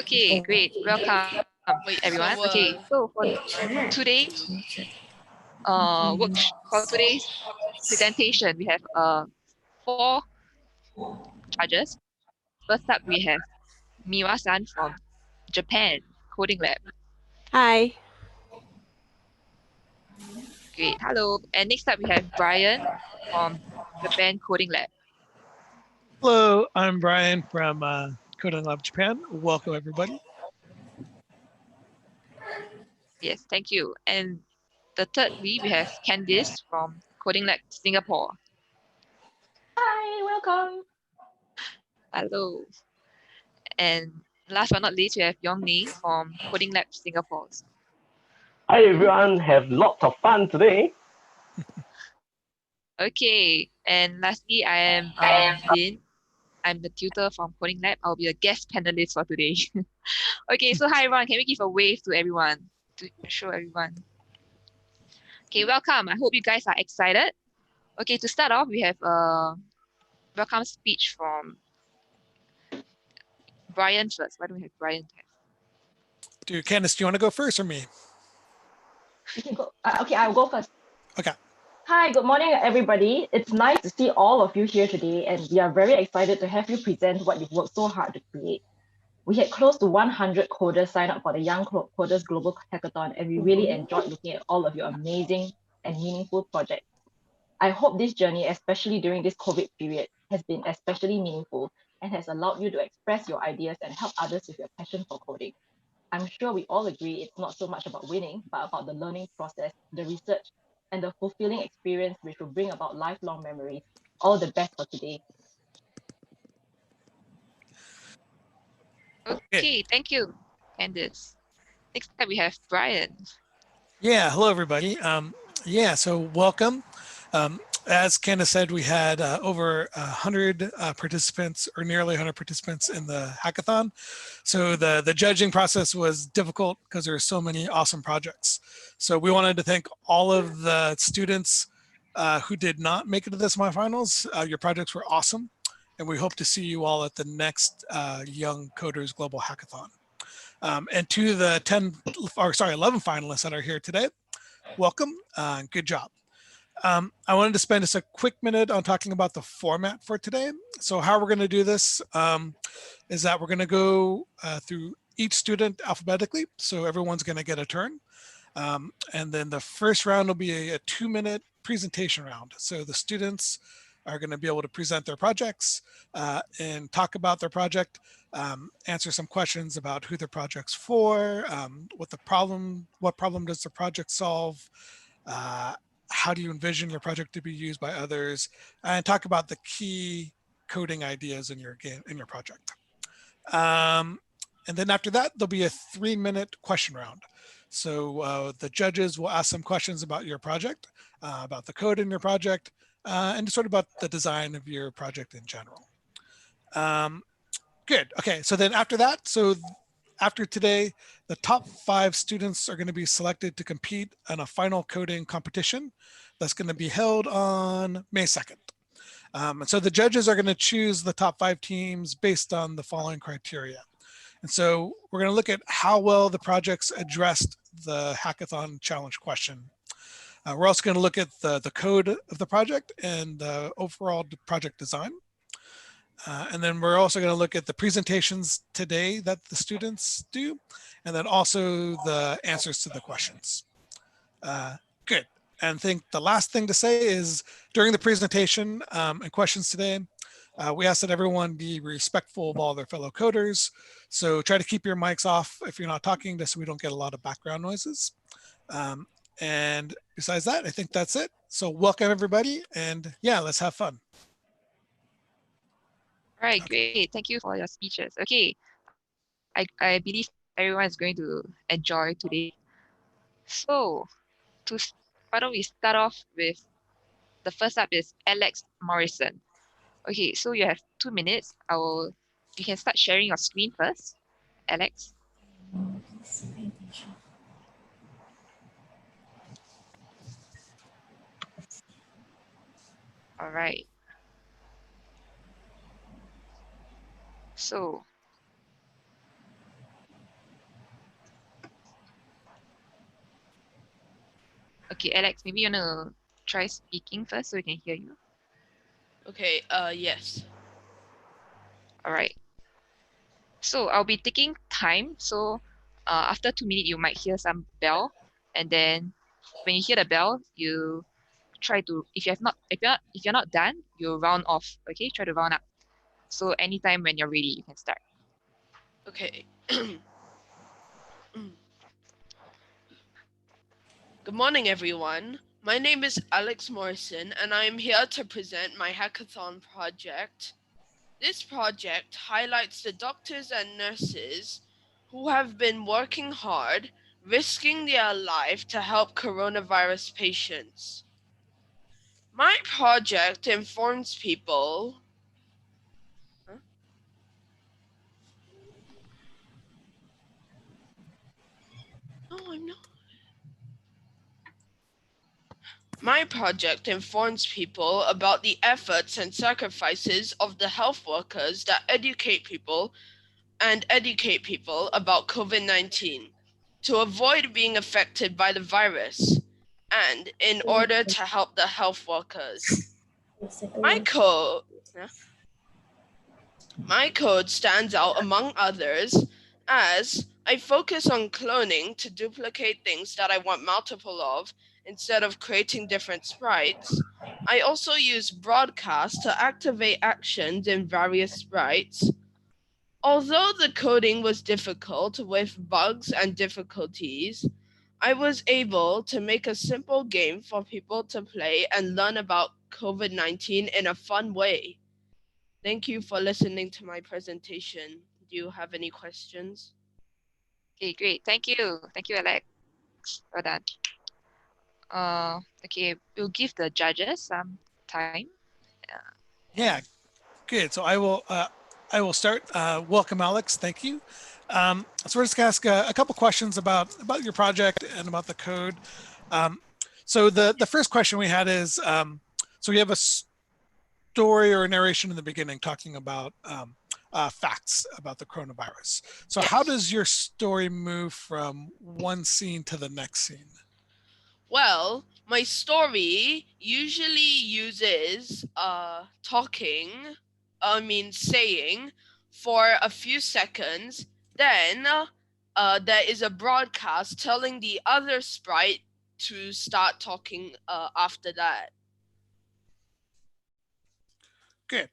Okay, great. Welcome, everyone. Okay, so for today's for today's presentation, we have 4 judges. First up, we have Miwa-san from Japan Coding Lab. Hi. Great, hello. And next up, we have Brian from Japan Coding Lab. Hello, I'm Brian from Coding Lab Japan. Welcome, everybody. Yes, thank you. And the thirdly, we have Candice from Coding Lab Singapore. Hi, welcome. Hello. And last but not least, we have Yong Ning from Coding Lab Singapore. Hi everyone, have lots of fun today. Okay, and lastly, I am Lynn. I'm the tutor from Coding Lab. I'll be a guest panelist for today. Okay, so hi everyone. Can we give a wave to everyone to show everyone? Okay, welcome. I hope you guys are excited. Okay, to start off, we have a welcome speech from Brian first. Why don't we have Brian? Candice, do you want to go first or me? You can go. Okay, I'll go first. Okay. Hi, good morning, everybody. It's nice to see all of you here today, and we are very excited to have you present what you've worked so hard to create. We had close to 100 coders sign up for the Young Coders Global Hackathon, and we really enjoyed looking at all of your amazing and meaningful projects. I hope this journey, especially during this COVID period, has been especially meaningful and has allowed you to express your ideas and help others with your passion for coding. I'm sure we all agree it's not so much about winning, but about the learning process, the research, and the fulfilling experience which will bring about lifelong memories. All the best for today. Okay, thank you, Candice. Next up, we have Brian. Yeah, hello everybody. So welcome. As Candice said, we had over 100 participants, or nearly 100 participants in the hackathon. So the judging process was difficult because there were so many awesome projects. So we wanted to thank all of the students who did not make it to the semifinals. Your projects were awesome, and we hope to see you all at the next Young Coders Global Hackathon. And to the 11 finalists that are here today, welcome, good job. I wanted to spend just a quick minute on talking about the format for today. So how we're going to do this is that we're going to go through each student alphabetically. So everyone's going to get a turn. And then the first round will be a 2-minute presentation round. So the students are going to be able to present their projects and talk about their project, answer some questions about who their project's for, what problem does the project solve, how do you envision your project to be used by others, and talk about the key coding ideas in your game, in your project. And then after that, there'll be a 3-minute question round. So the judges will ask some questions about your project, about the code in your project, and just sort of about the design of your project in general. Good. Okay. So then after that, after today, the top 5 students are going to be selected to compete in a final coding competition that's going to be held on May 2nd. And so the judges are going to choose the top 5 teams based on the following criteria. And so we're going to look at how well the projects addressed the hackathon challenge question. We're also going to look at the code of the project and the overall project design. And then we're also going to look at the presentations today that the students do, and then also the answers to the questions. Good. And I think the last thing to say is during the presentation and questions today, we ask that everyone be respectful of all their fellow coders. So try to keep your mics off if you're not talking, just so we don't get a lot of background noises. And besides that, I think that's it. So welcome everybody, and yeah, let's have fun. All right, great. Thank you for your speeches. Okay, I believe everyone is going to enjoy today. So, why don't we start off with the first up is Alex Morrison. Okay, so you have 2 minutes. You can start sharing your screen first, Alex. All right. So Okay, Alex, maybe you wanna try speaking first so we can hear you. Okay, yes. All right. So I'll be taking time. So after 2 minutes, you might hear some bell, and then when you hear the bell, you try to if you're not done, you round off. Okay, try to round up. So anytime when you're ready, you can start. Okay. Good morning, everyone. My name is Alex Morrison, and I am here to present my hackathon project. This project highlights the doctors and nurses who have been working hard, risking their life to help coronavirus patients. My project informs people. Huh? No, I'm not. My project informs people about the efforts and sacrifices of the health workers that educate people about COVID-19 to avoid being affected by the virus and in order to help the health workers. My code My code stands out among others as I focus on cloning to duplicate things that I want multiple of instead of creating different sprites. I also use broadcast to activate actions in various sprites. Although the coding was difficult with bugs and difficulties, I was able to make a simple game for people to play and learn about COVID-19 in a fun way. Thank you for listening to my presentation. Do you have any questions? Okay, great. Thank you, Alex. Well done. Okay, we'll give the judges some time. Yeah, good. So I will start. Welcome, Alex. Thank you. So we're just gonna ask a couple questions about your project and about the code. Um, so the first question we had is, so we have a story or a narration in the beginning talking about facts about the coronavirus. So how Yes. does your story move from one scene to the next scene? Well, my story usually uses saying for a few seconds. Then there is a broadcast telling the other sprite to start talking after that. Good.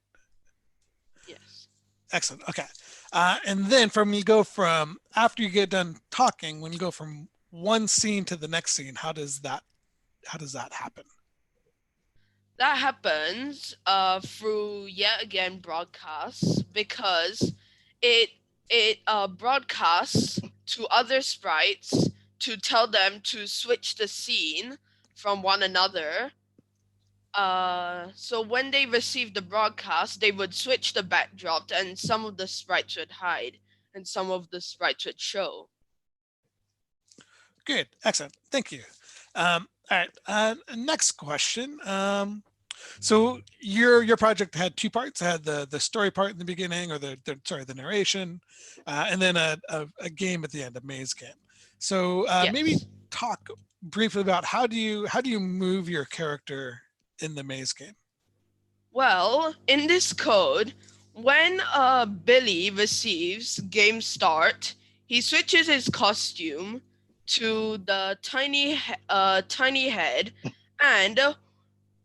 Yes. Excellent. Okay. And then from after you get done talking, when you go from one scene to the next scene, how does that happen? That happens through yet again broadcasts because it broadcasts to other sprites to tell them to switch the scene from one another. So when they receive the broadcast, they would switch the backdrop, and some of the sprites would hide, and some of the sprites would show. Good. Excellent. Thank you. All right. Next question. So your project had two parts. It had the story part in the beginning, or the narration, and then a game at the end, a maze game. So maybe Yes. talk briefly about how do you move your character in the maze game? Well, in this code, when Billy receives game start, he switches his costume to the tiny head,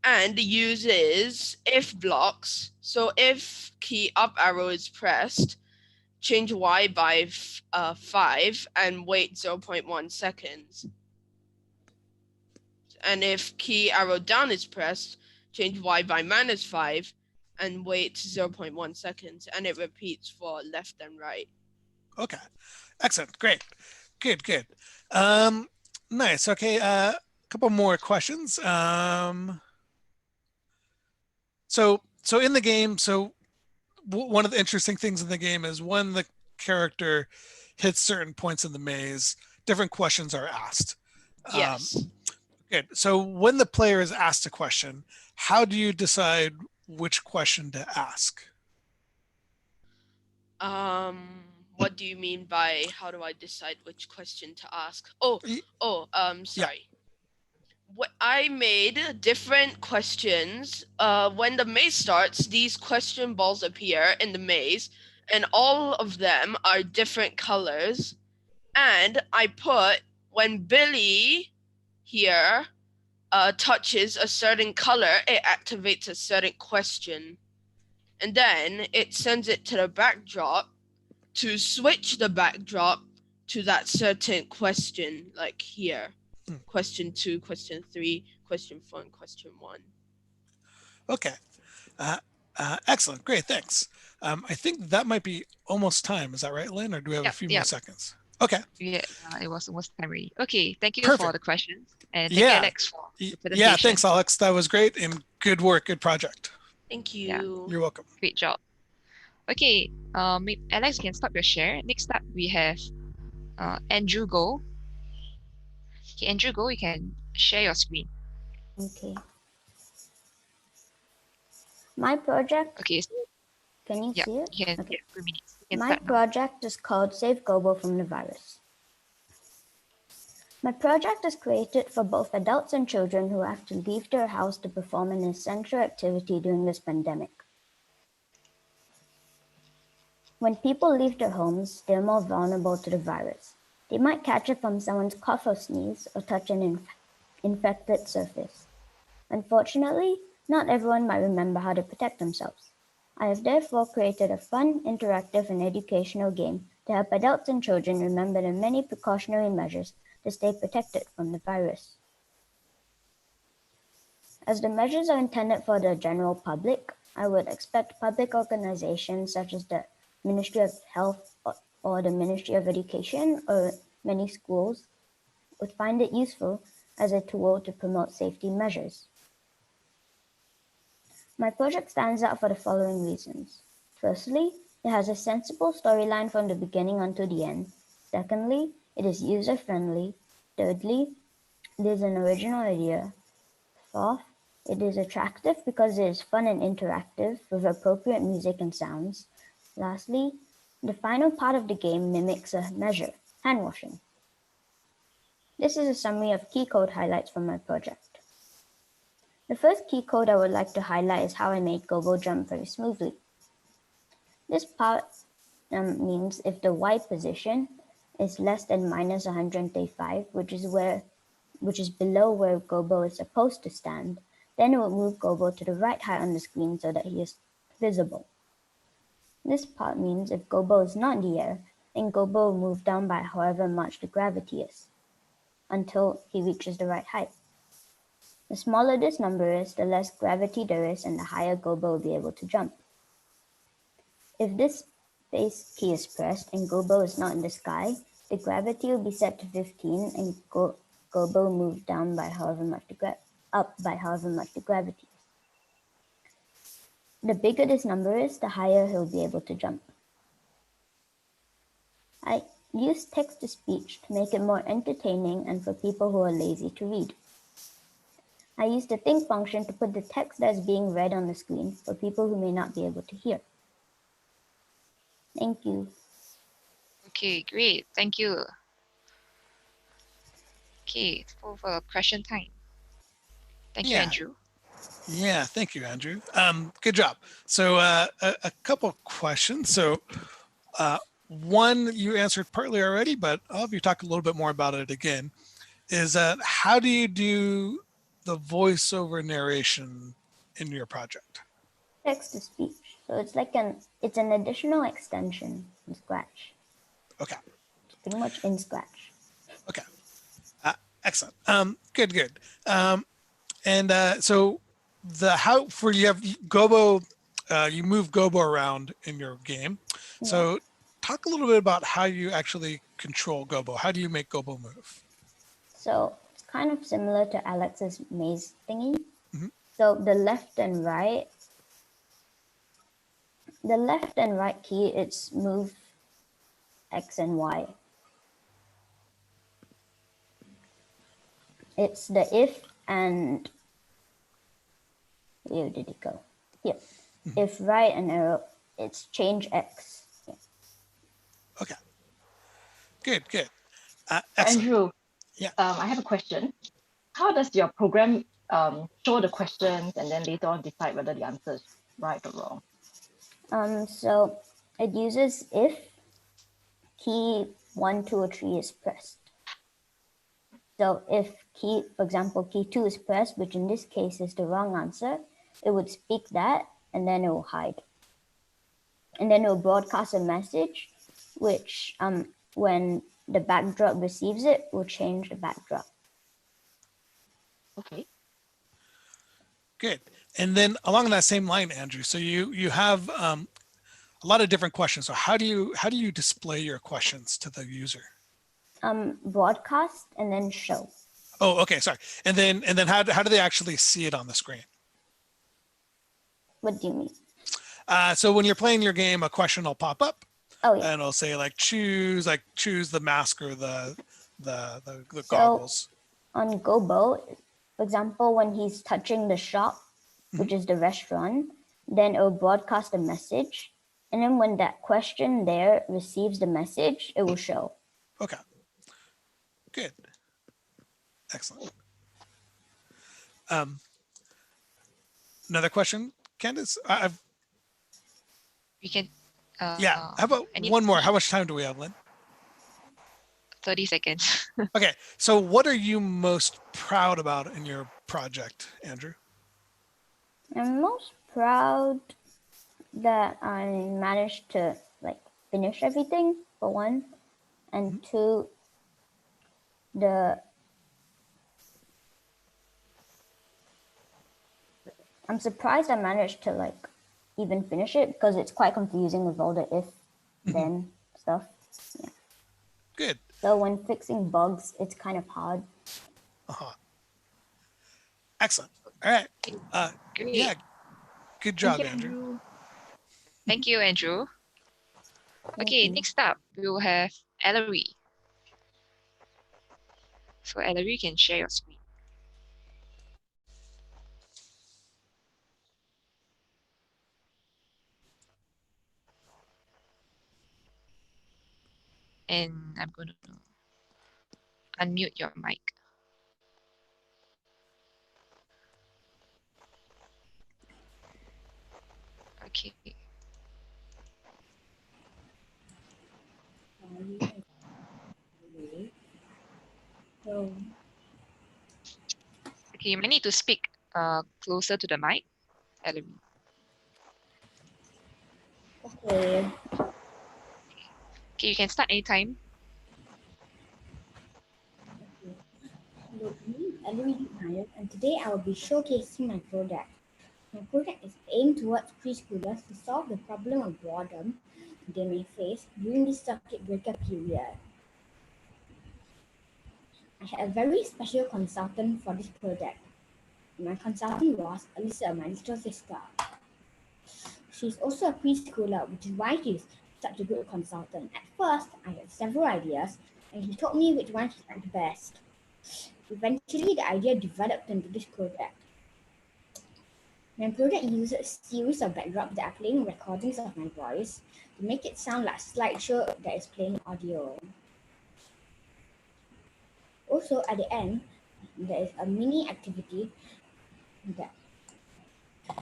and uses if blocks. So if key up arrow is pressed, change Y by 5 and wait 0.1 seconds. And if key arrow down is pressed, change Y by -5 and wait 0.1 seconds, and it repeats for left and right. Okay, excellent, great, good. Nice. Okay, a couple more questions. So in the game, one of the interesting things in the game is when the character hits certain points in the maze, different questions are asked. Yes. Good. So when the player is asked a question, how do you decide which question to ask? What do you mean by how do I decide which question to ask? Y- Yeah. Sorry. I made different questions. When the maze starts, these question balls appear in the maze, and all of them are different colors. And I put when Billy here touches a certain color, it activates a certain question. And then it sends it to the backdrop to switch the backdrop to that certain question, like here. Hmm. Question 2, question 3, question 4, and question 1. Okay. Excellent. Great. Thanks. I think that might be almost time. Is that right, Lynn? Or do we have a Yep, few more yep. seconds? Okay. Yeah, it was almost time already. Okay, thank you for Perfect. the questions, and thank you, Yeah. Alex, for the Yeah. presentation. Thanks, Alex. That was great and good work. Good project. Thank Yeah, you. You're welcome. great job. Okay, Alex, you can stop your share. Next up, we have Andrew Go. Okay, Andrew Go, you can share your screen. Okay. My project, Okay, so, can you yeah, see it? you can Okay. 3 minutes. You can My start now. project is called Save Gobo from the Virus. My project is created for both adults and children who have to leave their house to perform an essential activity during this pandemic. When people leave their homes, they're more vulnerable to the virus. They might catch it from someone's cough or sneeze or touch an infected surface. Unfortunately, not everyone might remember how to protect themselves. I have therefore created a fun, interactive, and educational game to help adults and children remember the many precautionary measures to stay protected from the virus. As the measures are intended for the general public, I would expect public organizations such as the Ministry of Health or the Ministry of Education or many schools would find it useful as a tool to promote safety measures. My project stands out for the following reasons. Firstly, it has a sensible storyline from the beginning until the end. Secondly, it is user-friendly. Thirdly, it is an original idea. Fourth, it is attractive because it is fun and interactive with appropriate music and sounds. Lastly, the final part of the game mimics a measure, hand washing. This is a summary of key code highlights from my project. The first key code I would like to highlight is how I made Gobo jump very smoothly. This part means if the Y position is less than minus 135, which is below where Gobo is supposed to stand, then it will move Gobo to the right height on the screen so that he is visible. This part means if Gobo is not in the air, then Gobo will move down by however much the gravity is, until he reaches the right height. The smaller this number is, the less gravity there is and the higher Gobo will be able to jump. If this space key is pressed and Gobo is not in the sky, the gravity will be set to 15 and Gobo will move down by however much up by however much the gravity is. The bigger this number is, the higher he'll be able to jump. I use text-to-speech to make it more entertaining and for people who are lazy to read. I use the think function to put the text that is being read on the screen for people who may not be able to hear. Thank you. Okay, great. Thank you. Okay, for question time. Thank you, Yeah. Andrew. Yeah. Thank you, Andrew. Good job. So a couple questions. So one you answered partly already, but I'll have you talk a little bit more about it again. Is how do you do the voiceover narration in your project? Text-to-speech. So it's an additional extension in Scratch. Okay. Pretty much in Scratch. Okay. Excellent. Good. And so the how for you have Gobo, you move Gobo around in your game. So talk a little bit about how you actually control Gobo. How do you make Gobo move? So it's kind of similar to Alex's maze thingy. Mm-hmm. So the left and right key, it's move X and Y. It's the if and where did it go? Here. Mm-hmm. If right and arrow, it's change X. Yeah. Okay. Good. Excellent. Andrew, Yeah. I have a question. how does your program show the questions and then later on decide whether the answer is right or wrong? So it uses if key 1, 2, or 3 is pressed. So if key, for example, key 2 is pressed, which in this case is the wrong answer, it would speak that and then it will hide. And then it will broadcast a message, which when the backdrop receives it, will change the backdrop. Okay. Good. And then along that same line, Andrew, so you have a lot of different questions. So how do you display your questions to the user? Broadcast and then show. Oh, okay, sorry. And then how do they actually see it on the screen? What do you mean? So when you're playing your game, a question will pop up. Oh yeah. And it'll say choose the mask or the So goggles. on Gobo, for example, when he's touching the shop, which is the restaurant, then it will broadcast a message. And then when that question there receives the message, it will show. Okay. Good. Excellent. Another question, Candace? We can. Yeah. How about any one more? How much time do we have, Lynn? 30 seconds. Okay. So what are you most proud about in your project, Andrew? I'm most proud that I managed to finish everything, for one, and two, I'm surprised I managed to even finish it because it's quite confusing with all the if then stuff. Yeah. Good. So when fixing bugs, it's kind of hard. Excellent. All right. Great. Yeah. Good job, Thank you, Andrew. Thank you, Andrew. Okay, next up, we will have Ellery. So Ellery, you can share your screen. And I'm going to unmute your mic. Okay. Okay, you might need to speak closer to the mic, Ellery. Okay. Okay, you can start anytime. Hello, my name is Ellery, and today I will be showcasing my project. My project is aimed towards preschoolers to solve the problem of boredom they may face during this circuit breaker period. I had a very special consultant for this project. My consultant was Alyssa, my little sister. She's also a preschooler, which is why she's such a good consultant. At first, I had several ideas, and she told me which one she liked best. Eventually, the idea developed into this project. My project uses a series of backdrops that are playing recordings of my voice to make it sound like a slideshow that is playing audio. Also, at the end, there is a mini activity that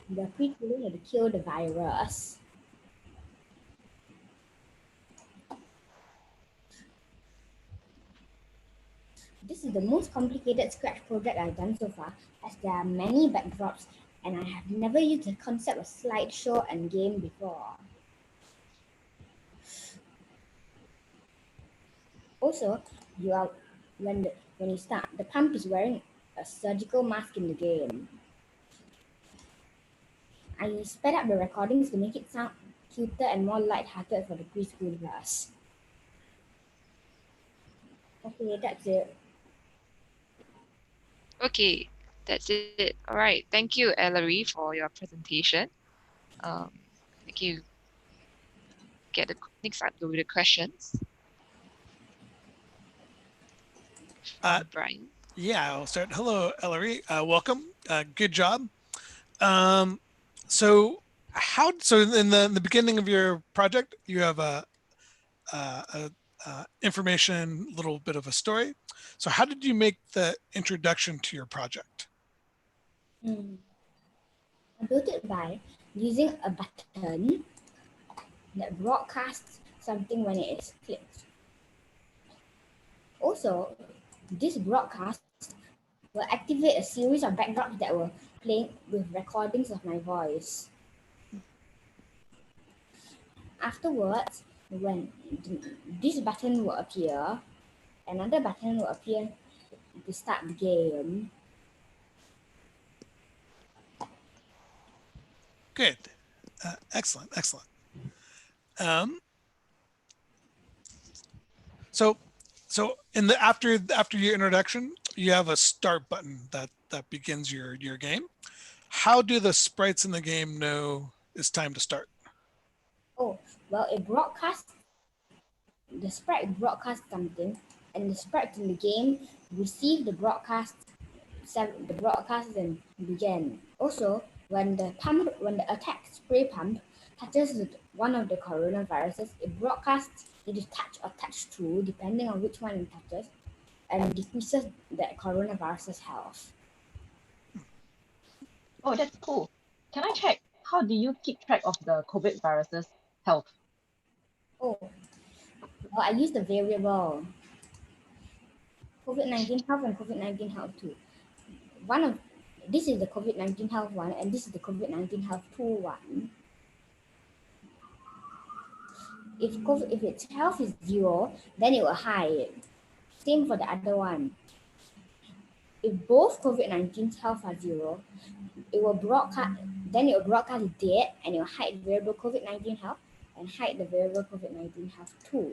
the preschooler had to kill the virus. This is the most complicated Scratch project I've done so far, as there are many backdrops and I have never used the concept of slideshow and game before. Also, when you start, the pump is wearing a surgical mask in the game. I sped up the recordings to make it sound cuter and more light-hearted for the preschoolers. Okay, that's it. Okay, that's it. All right. Thank you, Ellery, for your presentation. Thank you. Get the next up with the questions from Brian. Yeah, I'll start. Hello, Ellery. Welcome. Good job. So in the beginning of your project, you have a information, a little bit of a story. So how did you make the introduction to your project? I built it by using a button that broadcasts something when it is clicked. Also, this broadcast will activate a series of backdrops that will play with recordings of my voice. Afterwards, when this button will appear, another button will appear to start the game. Good. Excellent. Excellent. So in the after your introduction, you have a start button that begins your game. How do the sprites in the game know it's time to start? Oh, well, it broadcasts, the sprite broadcasts something, and the sprites in the game receive the broadcast and begin. Also, when the attack spray pump touches one of the coronaviruses, it broadcasts it is touch or touch to, depending on which one it touches, and decreases the coronavirus's health. Oh, that's cool. Can I check, how do you keep track of the COVID virus's health? Oh, well, I use the variable COVID-19 health and COVID-19 health 2. This is the COVID-19 health 1 and this is the COVID-19 health 2 1. If its health is 0, then it will hide. Same for the other one. If both COVID-19's health are 0, it will broadcast dead, and it will hide the variable COVID-19 health and hide the variable COVID-19 health 2.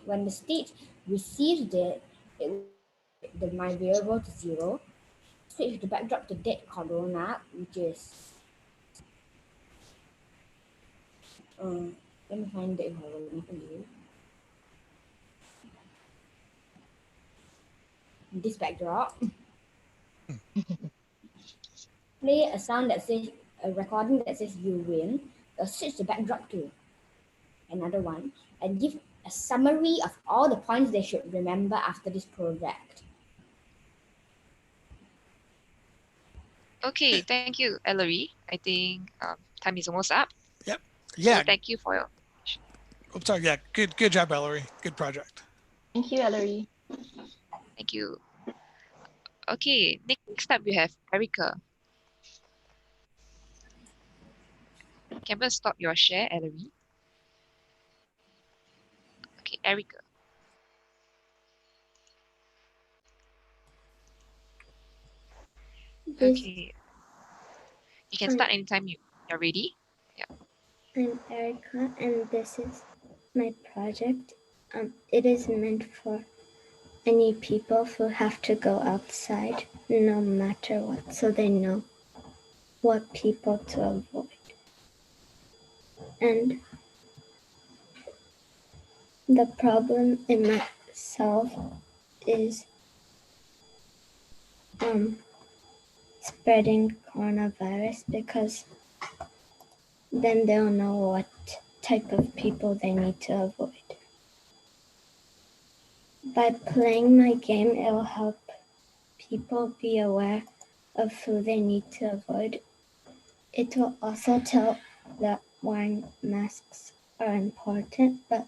When the state receives dead, it will set my variable to 0, switch the backdrop to dead corona, which is let me find the corona for you. This backdrop. Play a recording that says you win, or switch the backdrop to another one, and give a summary of all the points they should remember after this project. Okay, thank you, Ellery. I think time is almost up. Yep. So Yeah. thank you for your. Oops, sorry. Yeah. Good job, Ellery. Good project. Thank you, Ellery. Thank you. Okay, next up we have Erica. Can we stop your share, Ellery? Okay, Erica. Okay. You can start anytime you're ready. Yeah. I'm Erica, and this is my project. It is meant for any people who have to go outside, no matter what, so they know what people to avoid. And the problem in myself is spreading coronavirus, because then they'll know what type of people they need to avoid. By playing my game, it will help people be aware of who they need to avoid. It will also tell that wearing masks are important, but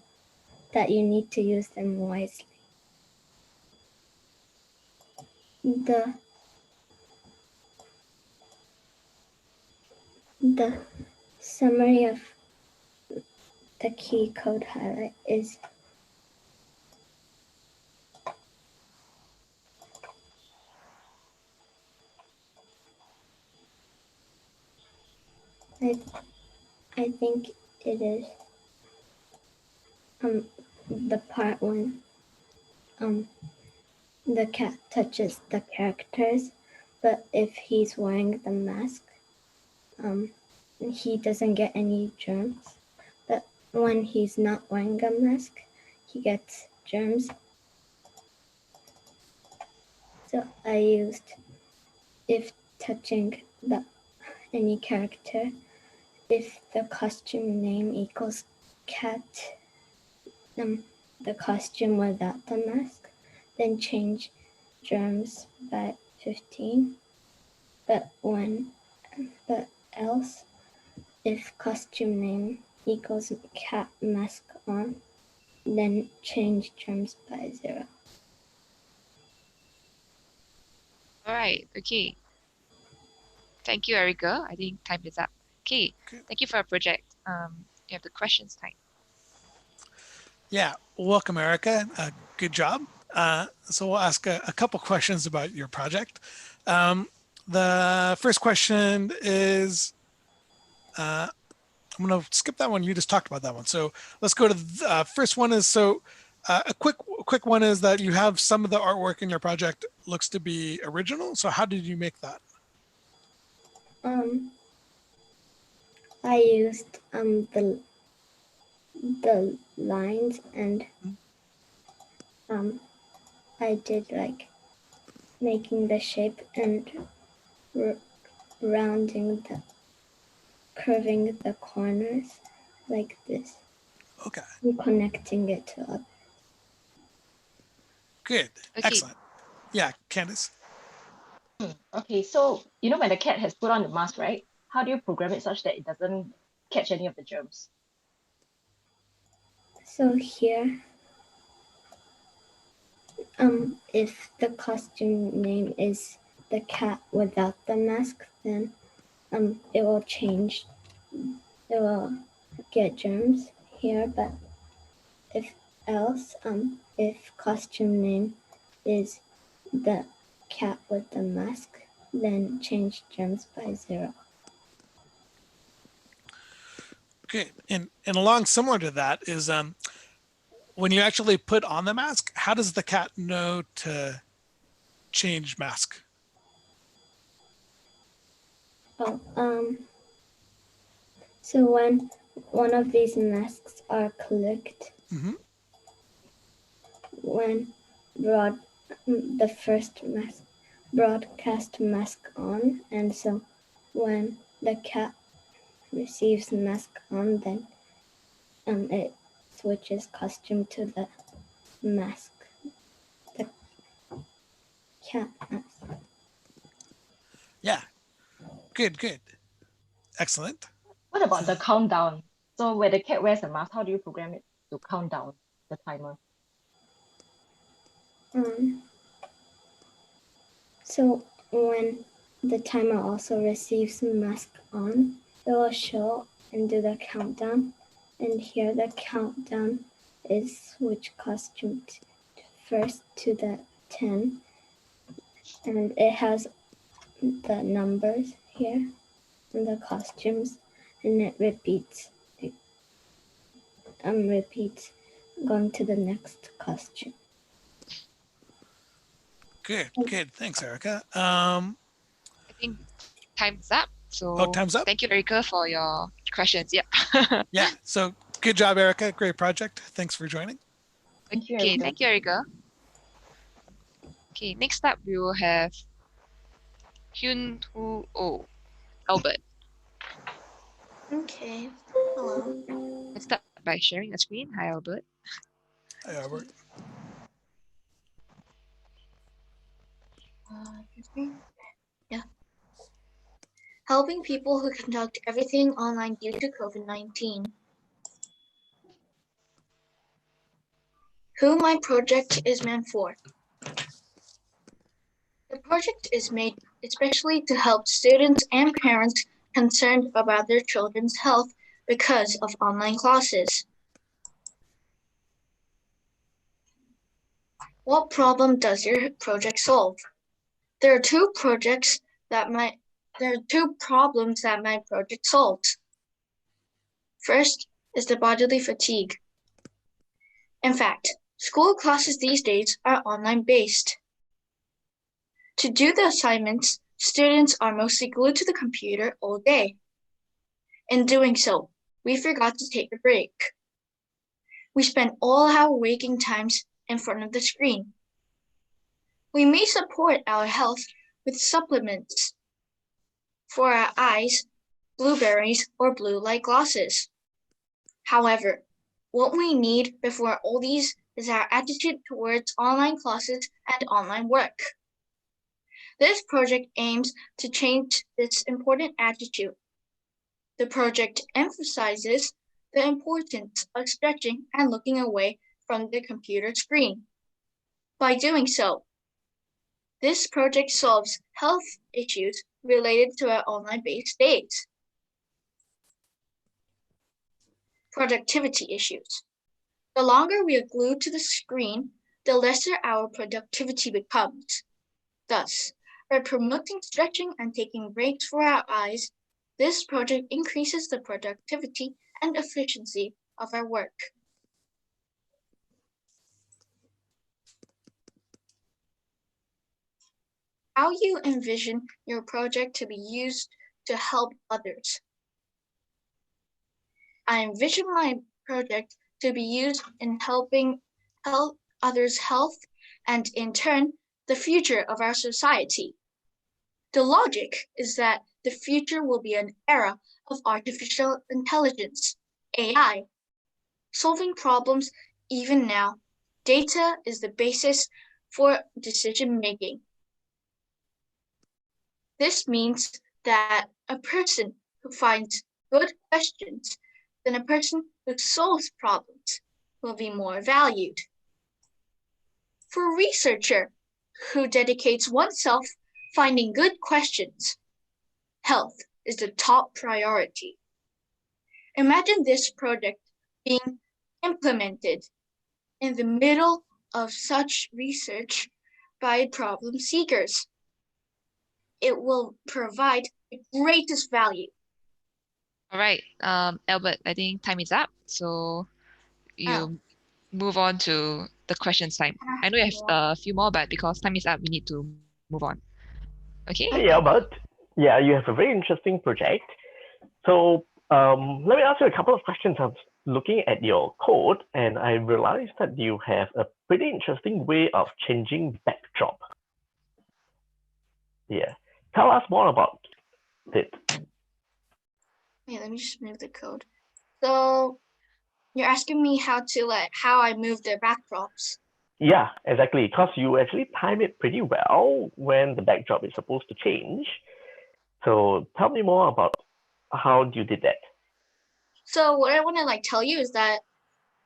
that you need to use them wisely. The summary of the key code highlight is I think it is the part when the cat touches the characters, but if he's wearing the mask, he doesn't get any germs. But when he's not wearing a mask, he gets germs. So I used, if touching any character, if the costume name equals cat, the costume without the mask, then change germs by 15. But else, if costume name equals cat mask on, then change germs by 0. All right. Okay. Thank you, Erica. I think time is up. Okay. Thank you for your project. You have the questions time. Yeah, welcome, Erica. Good job. So we'll ask a couple questions about your project. The first question is, I'm going to skip that one. You just talked about that one. So let's go to the first one is, so a quick one is that you have some of the artwork in your project looks to be original. So how did you make that? I used the lines and I did like making the shape and curving the corners like this. Okay. And connecting it to up. Good. Okay. Excellent. Yeah, Candice. Okay, so when the cat has put on the mask, right? How do you program it such that it doesn't catch any of the germs? So here, if the costume name is the cat without the mask, then it will change. It will get germs here, but if costume name is the cat with the mask, then change germs by 0. Good. And along similar to that is when you actually put on the mask, how does the cat know to change mask? So when one of these masks are clicked, when the first mask broadcast mask on, and so when the cat receives mask on, then it switches costume to the mask, the cat mask. Yeah. Good. Excellent. What about the countdown? So when the cat wears a mask, how do you program it to count down the timer? So when the timer also receives mask on, it will show and do the countdown. And here the countdown is switch costume first to the 10. And it has the numbers here and the costumes, and it repeats going to the next costume. Good. Thanks, Erica. I think time's up. So time's up. Thank you, Erica, for your questions. Yeah. Yeah. So good job, Erica. Great project. Thanks for joining. Thank you, Okay, Erica. thank you, Erica. Okay, next up we will have Hyun Woo Oh, Albert. Okay. Hello. Let's start by sharing a screen. Hi, Albert. Hi, Albert. Yeah. Helping people who conduct everything online due to COVID-19. Who my project is meant for. The project is made especially to help students and parents concerned about their children's health because of online classes. What problem does your project solve? There are two problems that my project solves. First is the bodily fatigue. In fact, school classes these days are online based. To do the assignments, students are mostly glued to the computer all day. In doing so, we forgot to take a break. We spend all our waking times in front of the screen. We may support our health with supplements for our eyes, blueberries, or blue light glasses. However, What we need before all these is our attitude towards online classes and online work. This project aims to change this important attitude. The project emphasizes the importance of stretching and looking away from the computer screen. By doing so, this project solves health issues related to our online-based days. Productivity issues. The longer we are glued to the screen, the lesser our productivity becomes. Thus, by promoting stretching and taking breaks for our eyes, this project increases the productivity and efficiency of our work. How you envision your project to be used to help others. I envision my project to be used in helping others' health and in turn, the future of our society. The logic is that the future will be an era of artificial intelligence, AI. Solving problems even now, data is the basis for decision making. This means that a person who finds good questions than a person who solves problems will be more valued. For a researcher who dedicates oneself finding good questions, health is the top priority. Imagine this project being implemented in the middle of such research by problem seekers. It will provide the greatest value. All right, Albert, I think time is up. So you move on to the questions time. I know you have a few more, but because time is up, we need to move on. Okay? Hey, Albert. Yeah, you have a very interesting project. So let me ask you a couple of questions. I'm looking at your code, and I realized that you have a pretty interesting way of changing backdrop. Yeah. Tell us more about it. Yeah, let me just move the code. So you're asking me how I move the backdrops. Yeah, exactly. Because you actually time it pretty well when the backdrop is supposed to change. So tell me more about how you did that. So what I want to tell you is that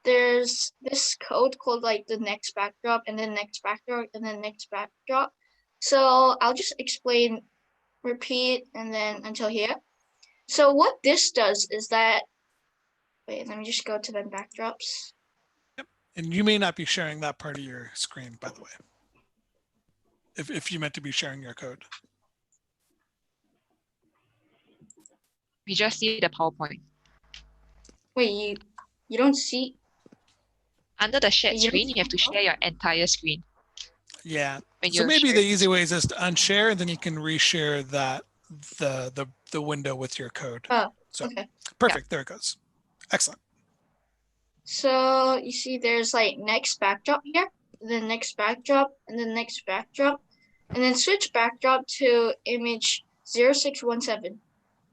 there's this code called the next backdrop and then next backdrop and then next backdrop. So I'll just explain, repeat, and then until here. So what this does is that, wait, let me just go to the backdrops. Yep. And you may not be sharing that part of your screen, by the way, if you meant to be sharing your code. We just see the PowerPoint. Wait, you don't see? Under the shared screen, you have to share your entire screen. Yeah. So maybe the easy way is just to unshare, and then you can reshare that the window with your code. Oh, so, okay. Perfect. Yeah. There it goes. Excellent. So you see there's next backdrop here, then next backdrop, and then next backdrop, and then switch backdrop to image 0617.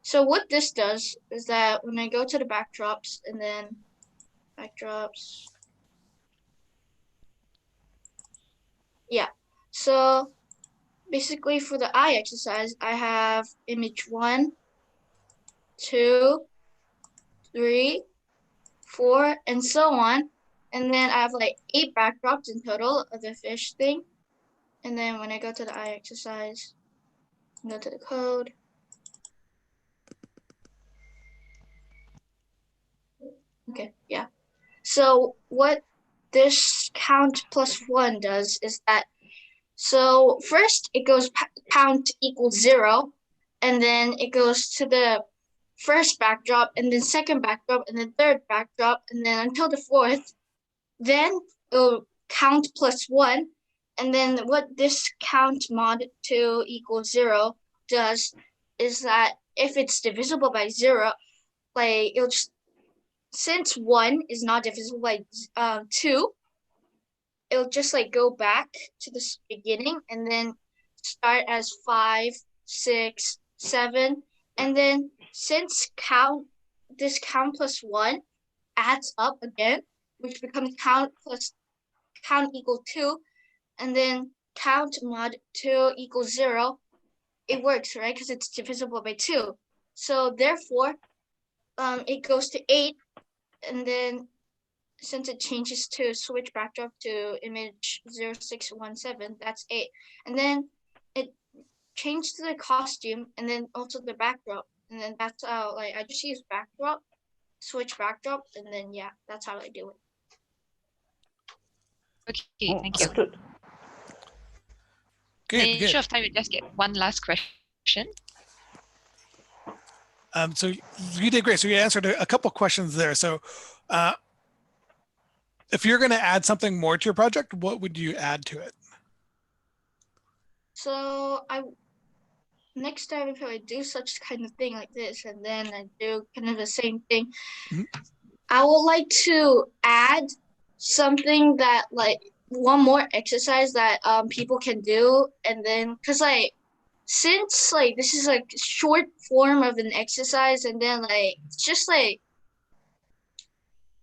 So what this does is that when I go to the backdrops and then backdrops, yeah. So basically for the eye exercise, I have image 1, 2, 3, 4, and so on. And then I have 8 backdrops in total of the fish thing. And then when I go to the eye exercise, go to the code. Okay, yeah. So what this count plus 1 does is that, so first it goes count equals 0, and then it goes to the first backdrop, and then second backdrop, and then third backdrop, and then until the fourth. Then it'll count plus 1, and then what this count mod 2 equals 0 does is that if it's divisible by 0, it'll just, since 1 is not divisible by 2, it'll just go back to the beginning and then start as 5, 6, 7, and then since this count plus 1 adds up again, which becomes count plus count equal 2, and then count mod 2 equals 0, it works, right? Because it's divisible by 2. So therefore, it goes to 8, and then since it changes to switch backdrop to image 0617, that's 8. And then it changed to the costume and then also the backdrop. And then that's how, like, I just use backdrop, switch backdrop, and then, yeah, that's how I do it. Okay, thank you. Understood. In the Good, interest good. of time, we just get one last question. So you did great. So you answered a couple questions there. So if you're going to add something more to your project, what would you add to it? So next time if I do such kind of thing like this, and then I do kind of the same thing, I would like to add something that, like, one more exercise that people can do, and then because, like, since, like, this is like short form of an exercise, and then, like, it's just like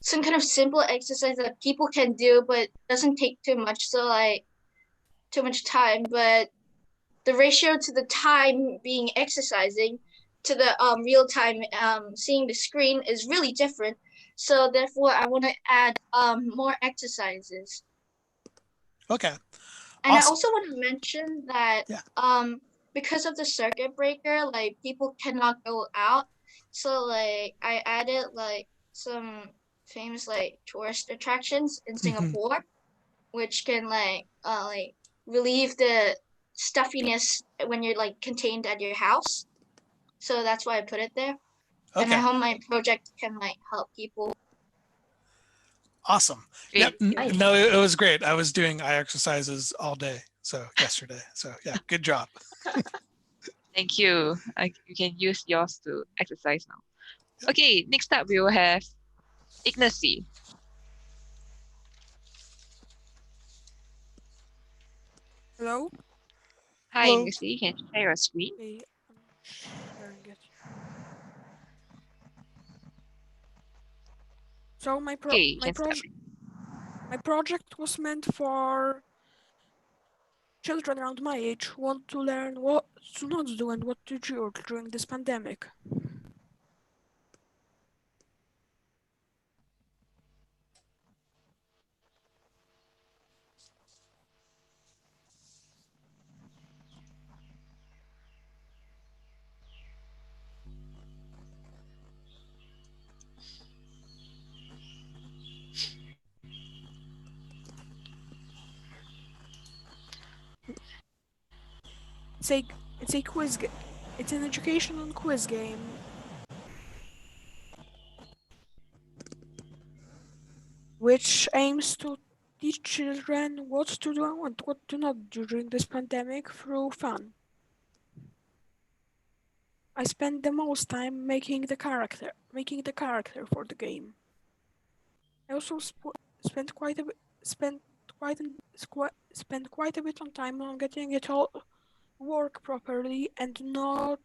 some kind of simple exercise that people can do but doesn't take too much, so, like, too much time, but the ratio to the time being exercising to the real time seeing the screen is really different. So therefore, I want to add more exercises. Okay. And Awesome. I also want to mention that because of the circuit breaker, like, people cannot go out. So, like, I added, like, some famous, like, tourist attractions in Singapore, which can, like relieve the stuffiness when you're, like, contained at your house. So that's why I put it there. And I Okay. hope my project can, like, help people. Awesome. Great. Yep. No, it was great. I was doing eye exercises all day. So yesterday. So yeah, good job. Thank you. You can use yours to exercise now. Okay, next up we will have Ignacy. Hello? Hi, Hello. Ignacy. Can you share your screen? Hey, I'm sharing it. So my Okay, you can start. project was meant for children around my age who want to learn what to not do and what to do during this pandemic. It's a quiz. It's an educational quiz game. Which aims to teach children what to do and what to not do during this pandemic through fun. I spent the most time making the character for the game. I also spent quite a bit on time on getting it all work properly and not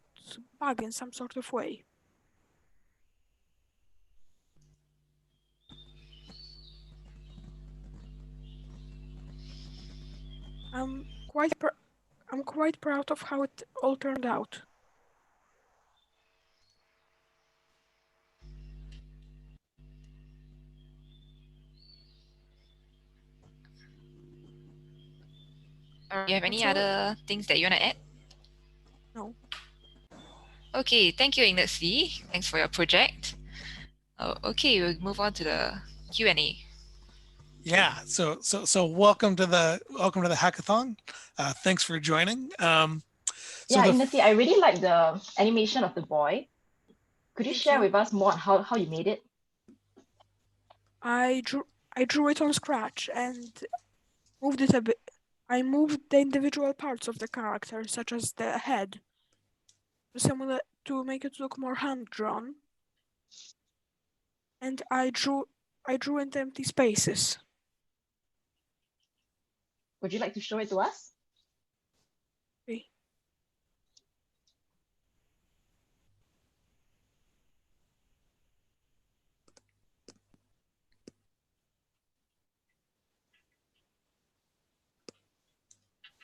bug in some sort of way. I'm quite proud of how it all turned out. You have any other things that you want to add? No. Okay, thank you, Ignacy. Thanks for your project. Okay, we'll move on to the Q&A. Yeah. So welcome to the hackathon. Thanks for joining. Ignacy, I really like the animation of the boy. Could you share with us more on how you made it? I drew it on Scratch and moved it a bit. I moved the individual parts of the character, such as the head, to make it look more hand-drawn. And I drew into empty spaces. Would you like to show it to us? Okay.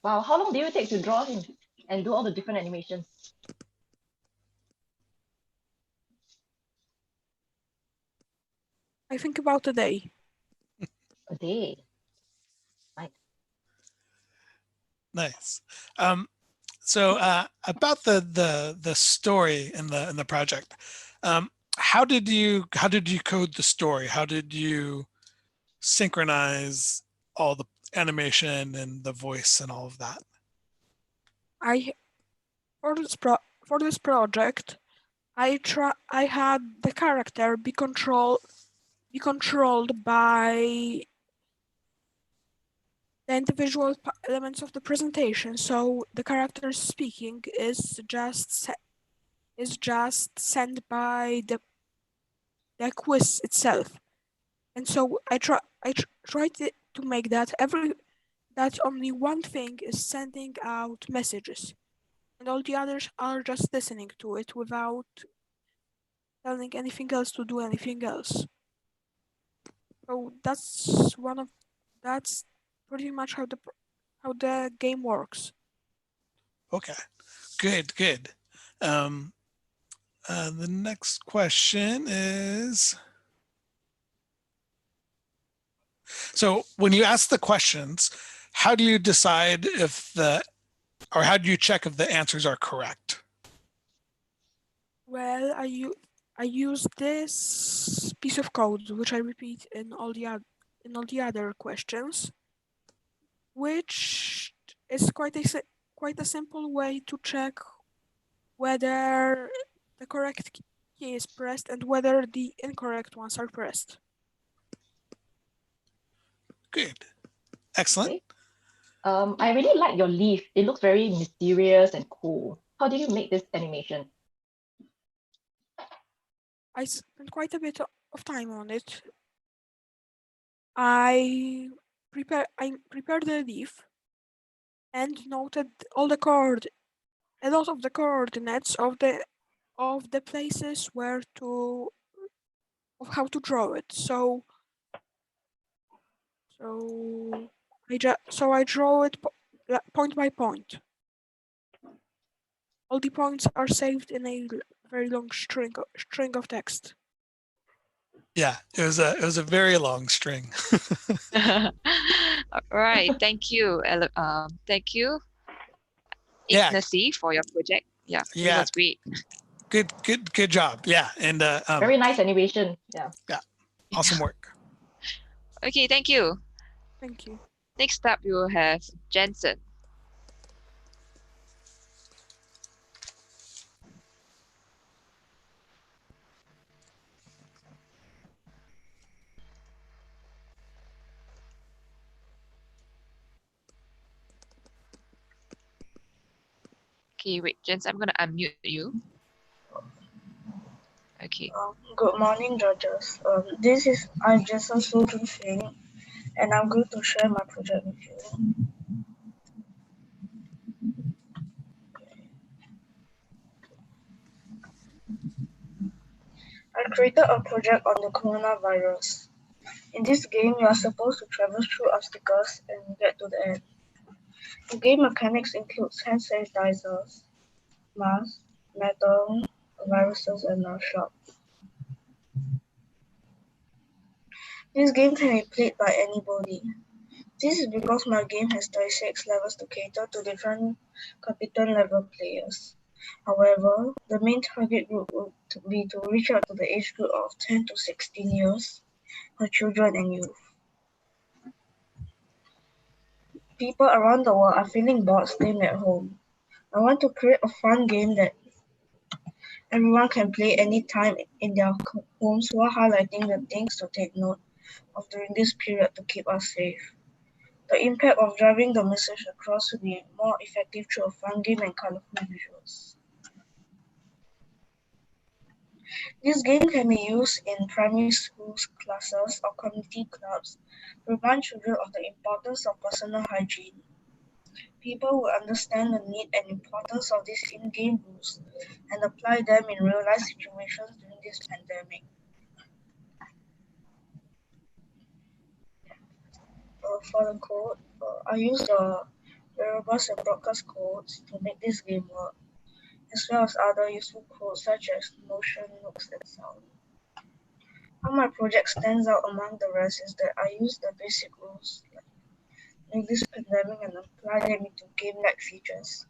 Wow, how long do you take to draw him and do all the different animations? I think about a day. A day. Nice. Nice. So about the story in the project, how did you code the story? How did you synchronize all the animation and the voice and all of that? For this project, I had the character be controlled by the individual elements of the presentation. So the character speaking is just sent by the quiz itself. And so I tried to make that only one thing is sending out messages, and all the others are just listening to it without telling anything else to do anything else. So that's pretty much how the game works. Okay, good. The next question is, so when you ask the questions, how do you decide how do you check if the answers are correct? Well, I use this piece of code which I repeat in all the other questions, which is quite a simple way to check whether the correct key is pressed and whether the incorrect ones are pressed. Good. Excellent. Okay. I really like your leaf. It looks very mysterious and cool. How did you make this animation? I spent quite a bit of time on it. I prepared the leaf and noted a lot of the coordinates of the places of how to draw it. So I draw it point by point. All the points are saved in a very long string of text. Yeah, it was a very long string. All right. Thank you. Thank you, Yeah, Ignacy, for your project. Yeah, it yeah, was great. good job. Yeah, and Very nice animation. Yeah. yeah, awesome work. Okay, thank you. Thank you. Next up, we will have Jensen. Okay, wait, Jensen, I'm gonna unmute you. Okay. Good morning, judges. This is I'm Jensen Sing, and I'm going to share my project with you. I created a project on the coronavirus. In this game, you are supposed to travel through obstacles and get to the end. The game mechanics includes hand sanitizers, masks, metal, viruses, and a shop. This game can be played by anybody. This is because my game has 36 levels to cater to different competent level players. However, the main target group would be to reach out to the age group of 10 to 16 years, for children and youth. People around the world are feeling bored staying at home. I want to create a fun game that everyone can play anytime in their homes while highlighting the things to take note of during this period to keep us safe. The impact of driving the message across will be more effective through a fun game and colorful visuals. This game can be used in primary schools, classes, or community clubs to remind children of the importance of personal hygiene. People will understand the need and importance of these in-game rules and apply them in real-life situations during this pandemic. For the code, I use the variables and broadcast codes to make this game work, as well as other useful codes such as motion, looks, and sound. How my project stands out among the rest is that I use the basic rules like English programming and apply them into game-like features.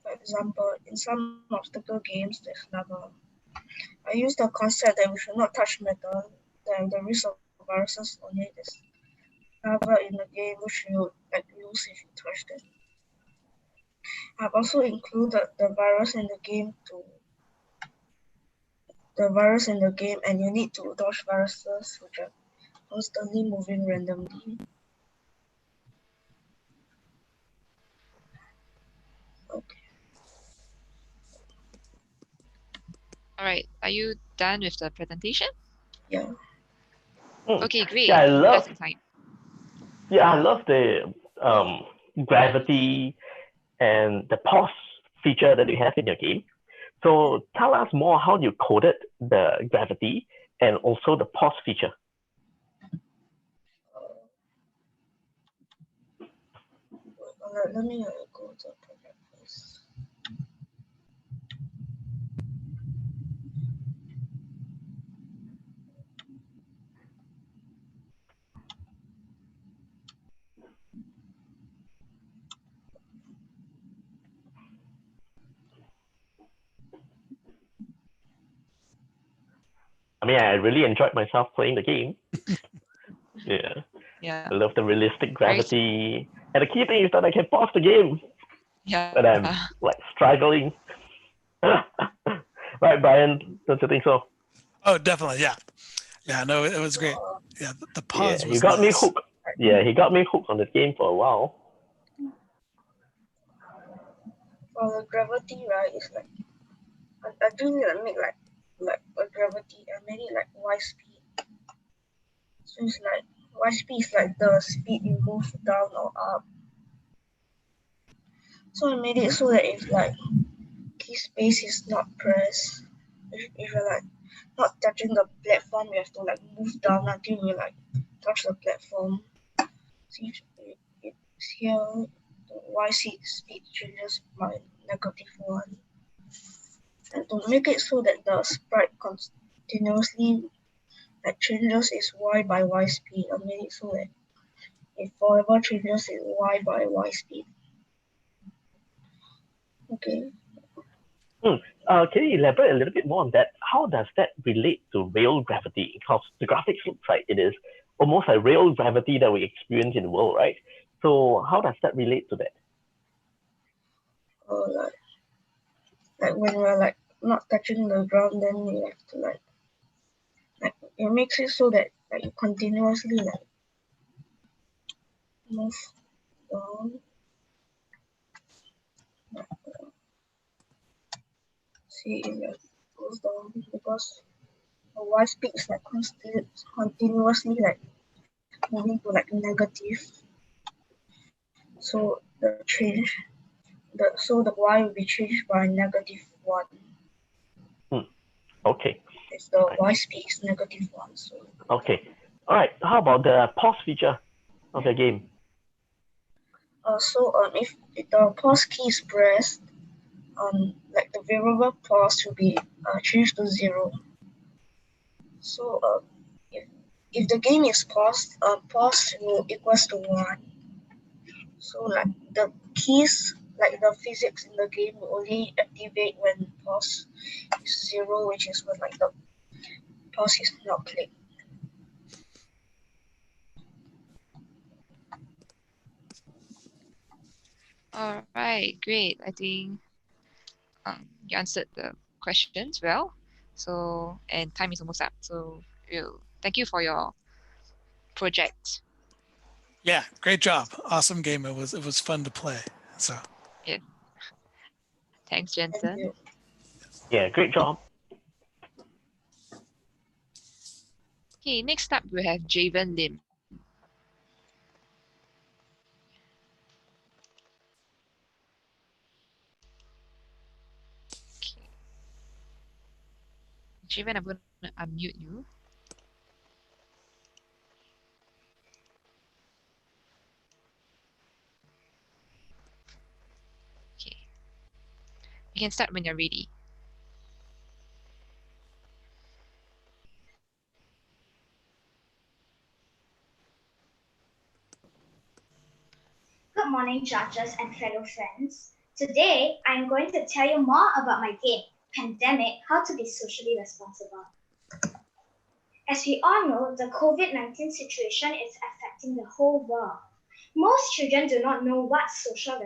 For example, in some obstacle games, there's lava. I use the concept that we should not touch metal, then the risk of viruses on it is lava in the game which you lose if you touch them. I've also included the virus in the game and you need to dodge viruses which are constantly moving randomly. Okay. All right, are you done with the presentation? Yeah. Okay, great. Yeah, That's exciting. I love the gravity and the pause feature that you have in your game. So tell us more how you coded the gravity and also the pause feature. Let me go to the project first. I mean, I really enjoyed myself playing the game. Yeah. Yeah. I love the realistic gravity. And the key thing is that I can pause the game Yeah. when I'm like struggling. Right, Brian? Don't you think so? Oh, definitely. Yeah. Yeah, no, it was great. Yeah, the pause Yeah, was he got me nice. hooked. Yeah, he got me hooked on the game for a while. For the gravity, right, it's like I didn't make like a gravity. I made it like Y speed. So it's like Y speed is like the speed you move down or up. So I made it so that if like key space is not pressed, if you're like not touching the platform, you have to like move down until you like touch the platform. See, here the Y speed changes by -1. And to make it so that the sprite continuously like changes its Y by Y speed, I made it so that it forever changes its Y by Y speed. Okay. Can you elaborate a little bit more on that? How does that relate to real gravity? Because the graphics looks like it is almost like real gravity that we experience in the world, right? So how does that relate to that? Like when we're like not touching the ground, then you have to like it makes it so that like you continuously like move down. See if it goes down because the Y speed is like continuously like moving to like negative. So the Y will be changed by -1. Okay. It's the Y speed is -1. So Okay. All right. How about the pause feature of the game? if the pause key is pressed, like the variable pause will be changed to 0. So if the game is paused, pause will equals to 1. So like the keys, like the physics in the game will only activate when pause is 0, which is when like the pause is not clicked. All right, great. I think you answered the questions well. So, and time is almost up. So, thank you for your project. Yeah, great job. Awesome game. It was fun to play. So Yeah. Thanks, Jensen. Thank you. Yeah, great job. Okay, next up we have Joven Lim. Okay. Joven, I'm going to unmute you. You can start when you're ready. Good morning, judges and fellow friends. Today, I'm going to tell you more about my game, Pandemic, How to Be Socially Responsible. As we all know, the COVID-19 situation is affecting the whole world. Most children do not know what is social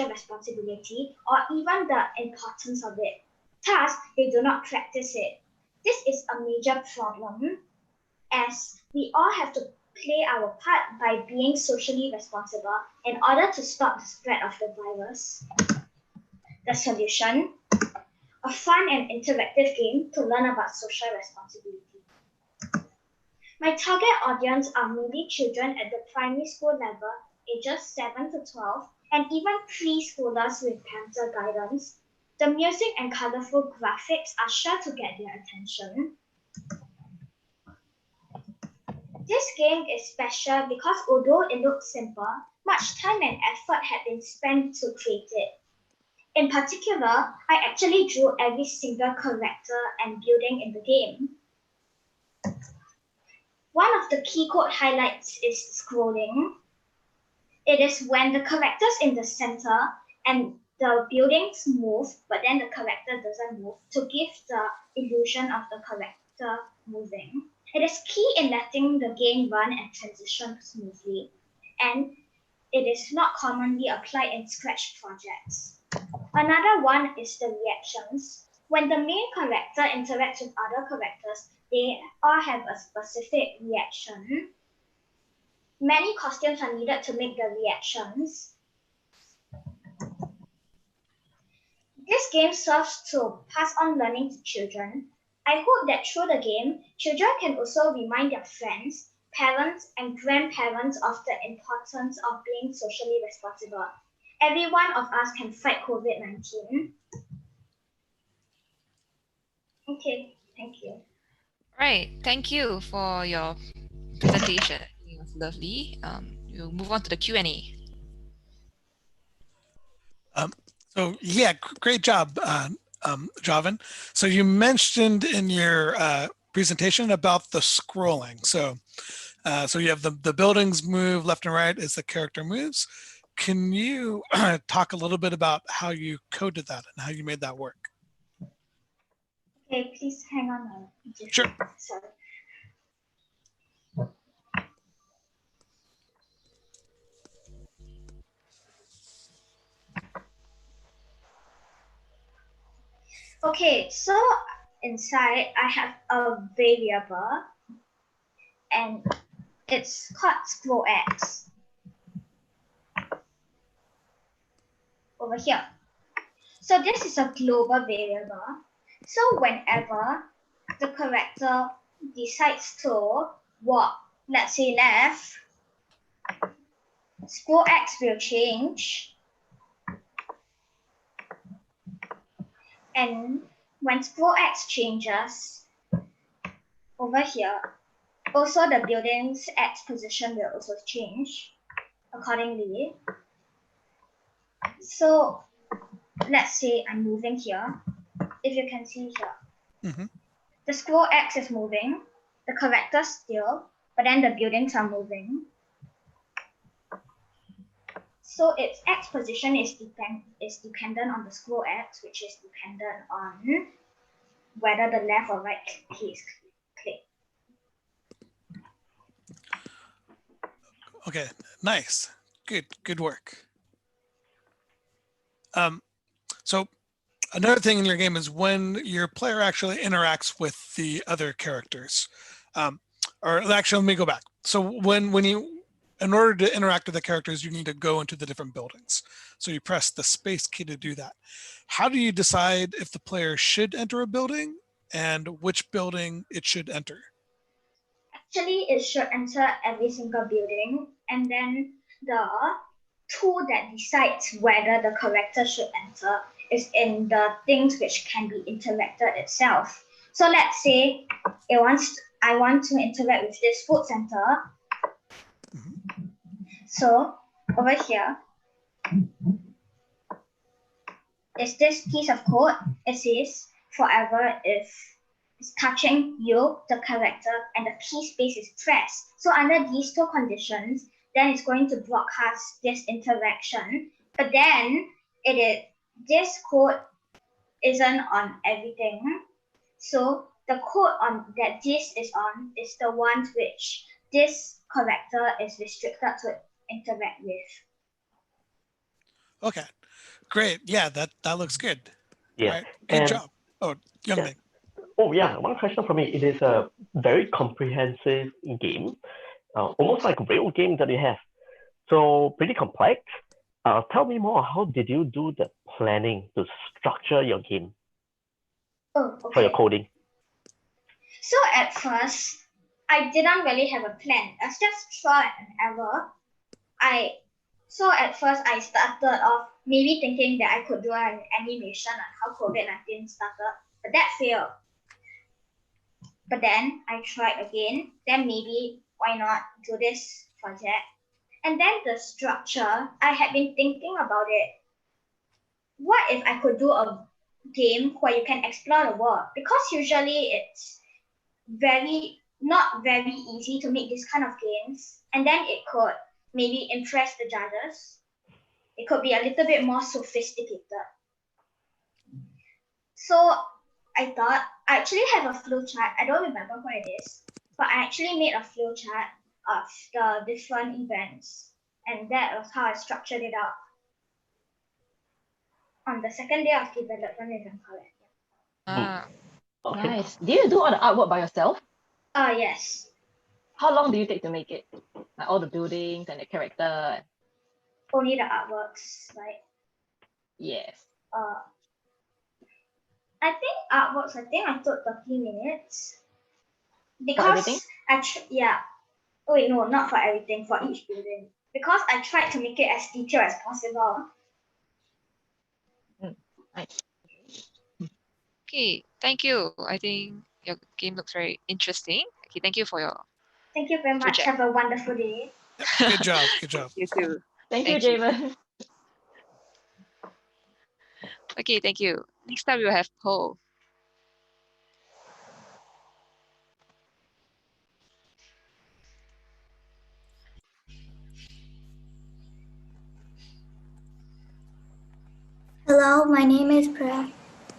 responsibility, or even the importance of it. Thus, they do not practice it. This is a major problem, as we all have to play our part by being socially responsible in order to stop the spread of the virus. The solution: a fun and interactive game to learn about social responsibility. My target audience are mainly children at the primary school level, ages 7 to 12, and even preschoolers with parental guidance. The music and colorful graphics are sure to get their attention. This game is special because although it looks simple, much time and effort had been spent to create it. In particular, I actually drew every single character and building in the game. One of the key code highlights is scrolling. It is when the characters in the center and the buildings move, but then the character doesn't move, to give the illusion of the character moving. It is key in letting the game run and transition smoothly, and it is not commonly applied in Scratch projects. Another one is the reactions. When the main character interacts with other characters, they all have a specific reaction. Many costumes are needed to make the reactions. This game serves to pass on learning to children. I hope that through the game, children can also remind their friends, parents, and grandparents of the importance of being socially responsible. Every one of us can fight COVID-19. Okay, thank you. Right. Thank you for your presentation. It was lovely. We'll move on to the Q&A. So yeah, great job, Joven. So you mentioned in your presentation about the scrolling. So you have the buildings move left and right as the character moves. Can you talk a little bit about how you coded that and how you made that work? Okay, please hang on. Sure. Sorry. Okay, so inside I have a variable, and it's called scroll X over here. So this is a global variable. So whenever the character decides to walk, let's say left, scroll X will change. And when scroll X changes over here, also the building's X position will also change accordingly. So let's say I'm moving here. If you can see here, the scroll X is moving, the character still, but then the buildings are moving. So its X position is dependent on the scroll X, which is dependent on whether the left or right key is clicked. Okay, nice. Good work. So another thing in your game is when your player actually interacts with the other characters. Or actually, let me go back. So when you, in order to interact with the characters, you need to go into the different buildings. So you press the space key to do that. How do you decide if the player should enter a building and which building it should enter? Actually, it should enter every single building, and then the tool that decides whether the character should enter is in the things which can be interacted itself. So let's say I want to interact with this food center. So over here, is this piece of code. It says forever if it's touching you, the character, and the key space is pressed. So under these two conditions, then it's going to broadcast this interaction. But then this code isn't on everything. So the code on that this is on is the ones which this character is restricted to interact with. Okay, great. Yeah, that looks good. Yeah. All right, good And job. Oh, Young yeah. Ming. Oh yeah, one question for me. It is a very comprehensive game, almost like a real game that you have. So pretty complex. Tell me more. How did you do the planning to structure your game Oh, for your okay. coding? So at first, I didn't really have a plan. I was just trial and error. So at first I started off maybe thinking that I could do an animation on how COVID-19 started, but that failed. But then I tried again. Then maybe why not do this project? And then the structure, I had been thinking about it. What if I could do a game where you can explore the world? Because usually it's not very easy to make this kind of games, and then it could maybe impress the judges. It could be a little bit more sophisticated. So I thought I actually have a flowchart. I don't remember what it is, but I actually made a flowchart of the different events, and that was how I structured it out on the second day of development, if I'm correct. Ah, Okay. Nice. Do you do all the artwork by yourself? Yes. How long do you take to make it? Like all the buildings and the character? Only the artworks, right? Yes. I think artworks, I took 30 minutes. For everything? Because yeah. Oh wait, no, not for everything, for each building. Because I tried to make it as detailed as possible. Nice. okay, thank you. I think your game looks very interesting. Okay, thank you for your Thank you very much. project. Have a wonderful day. Good job. Good job. You too. Thank you, Thank you. Javen. Okay, thank you. Next up, we will have Paul. Hello, my name is Prav,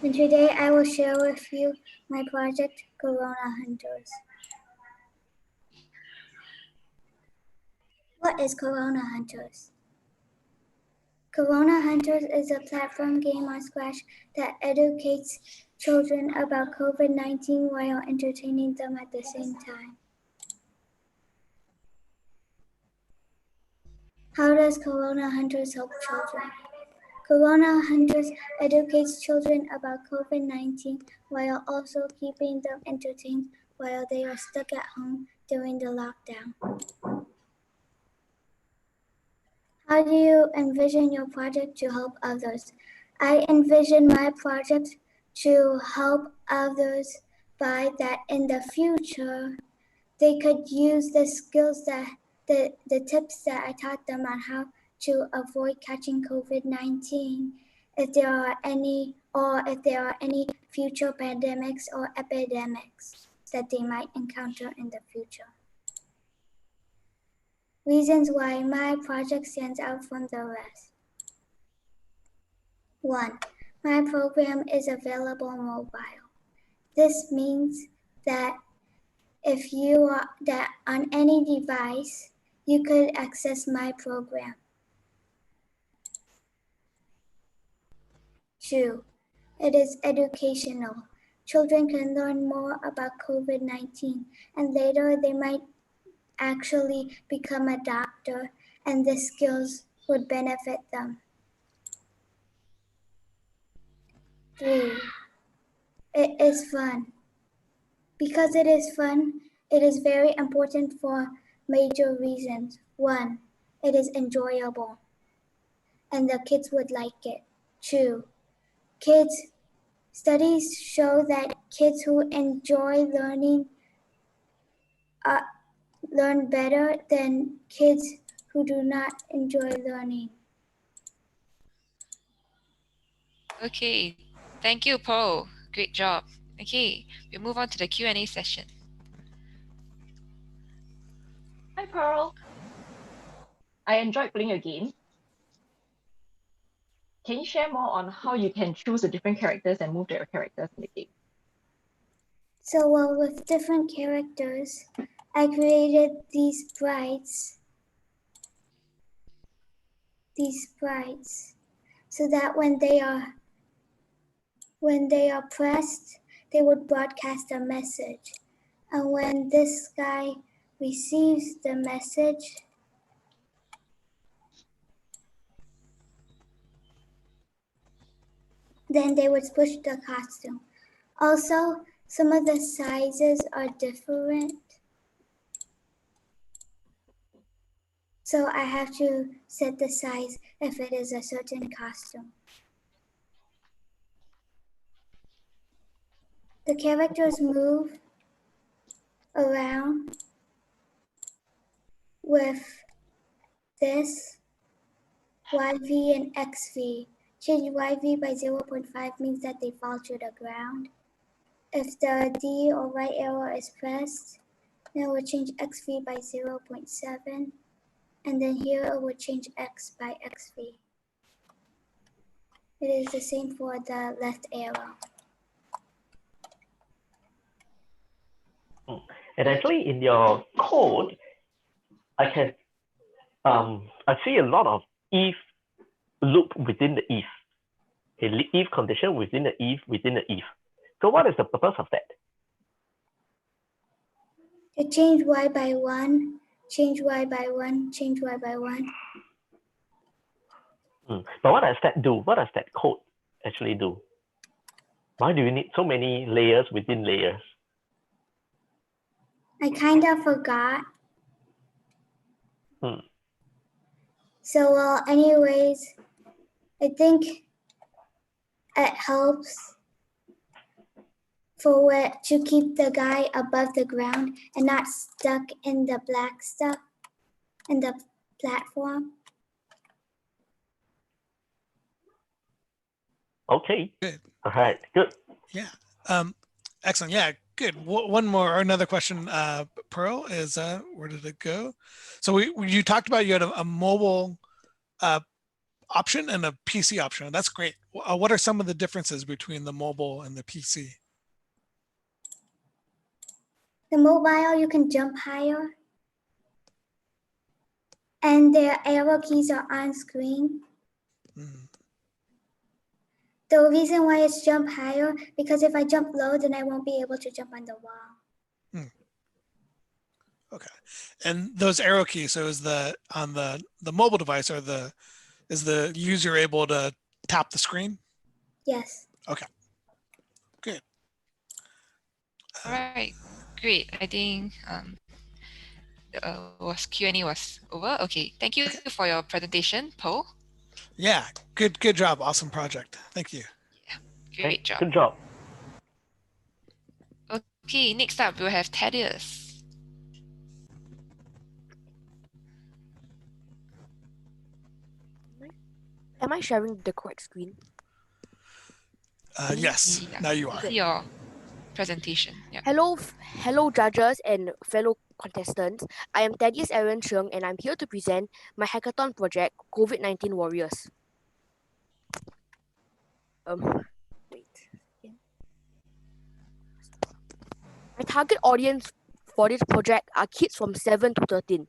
and today I will share with you my project, Corona Hunters. What is Corona Hunters? Corona Hunters is a platform game on Scratch that educates children about COVID-19 while entertaining them at the same time. How does Corona Hunters help children? Corona Hunters educates children about COVID-19 while also keeping them entertained while they are stuck at home during the lockdown. How do you envision your project to help others? I envision my project to help others by that in the future they could use the skills that the tips that I taught them on how to avoid catching COVID-19 if there are any future pandemics or epidemics that they might encounter in the future. Reasons why my project stands out from the rest. 1. My program is available mobile. This means that if you are that on any device, you could access my program. 2. It is educational. Children can learn more about COVID-19 and later they might actually become a doctor and the skills would benefit them. 3. It is fun. Because it is fun, it is very important for major reasons. 1. It is enjoyable and the kids would like it. 2. Studies show that kids who enjoy learning learn better than kids who do not enjoy learning. Okay, thank you, Pearl. Great job. Okay, we'll move on to the Q&A session. Hi, Pearl. I enjoyed playing your game. Can you share more on how you can choose the different characters and move their characters in the game? So with different characters, I created these sprites, so that when they are pressed, they would broadcast a message. And when this guy receives the message, then they would push the costume. Also, some of the sizes are different. So I have to set the size if it is a certain costume. The characters move around with this YV and XV. Change YV by 0.5 means that they fall to the ground. If the D or right arrow is pressed, then it will change XV by 0.7. And then here it will change X by XV. It is the same for the left arrow. And actually, in your code, I can I see a lot of if loop within the if, if condition within the if within the if. So what is the purpose of that? To change Y by 1, change Y by 1, change Y by 1. But what does that do? What does that code actually do? Why do you need so many layers within layers? I kind of forgot. So anyways, I think it helps for to keep the guy above the ground and not stuck in the black stuff in the platform. Okay. Good. All right. Good. Yeah. Excellent. Yeah. Good. One more or another question, Pearl, is where did it go? So you talked about you had a mobile option and a PC option. That's great. What are some of the differences between the mobile and the PC? The mobile, you can jump higher. And the arrow keys are on screen. The reason why it's jump higher, because if I jump low, then I won't be able to jump on the wall. Okay. And those arrow keys, so is on the mobile device, is the user able to tap the screen? Yes. Okay. Good. All right. Great. I think Q&A was over. Okay. Thank you for your presentation, Paul. Yeah. Good job. Awesome project. Thank you. Yeah. Great job. Good job. Okay. Next up, we'll have Thaddeus. Am I sharing the correct screen? Yes. Now you are. See your presentation. Yeah. Hello, judges and fellow contestants. I am Thaddeus Aaron Cheung, and I'm here to present my hackathon project, COVID-19 Warriors. My target audience for this project are kids from 7 to 13.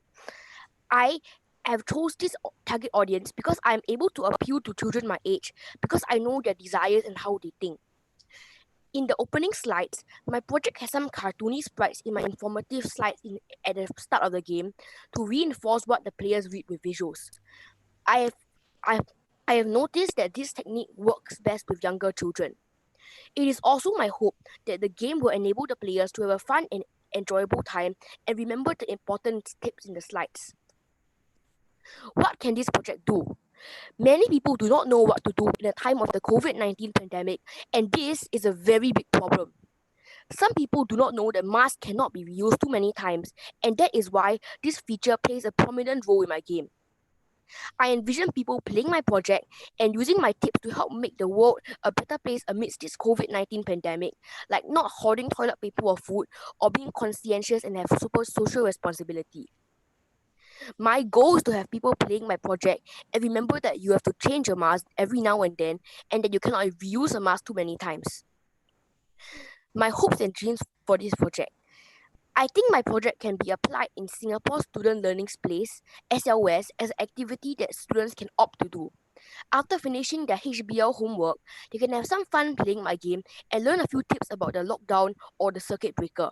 I have chose this target audience because I'm able to appeal to children my age because I know their desires and how they think. In the opening slides, my project has some cartoony sprites in my informative slides at the start of the game to reinforce what the players read with visuals. I have noticed that this technique works best with younger children. It is also my hope that the game will enable the players to have a fun and enjoyable time and remember the important tips in the slides. What can this project do? Many people do not know what to do in the time of the COVID-19 pandemic, and this is a very big problem. Some people do not know that masks cannot be reused too many times, and that is why this feature plays a prominent role in my game. I envision people playing my project and using my tips to help make the world a better place amidst this COVID-19 pandemic, like not hoarding toilet paper or food or being conscientious and have super social responsibility. My goal is to have people playing my project and remember that you have to change your mask every now and then and that you cannot reuse a mask too many times. My hopes and dreams for this project. I think my project can be applied in Singapore Student Learning Place, SLS, as an activity that students can opt to do. After finishing their HBL homework, they can have some fun playing my game and learn a few tips about the lockdown or the circuit breaker.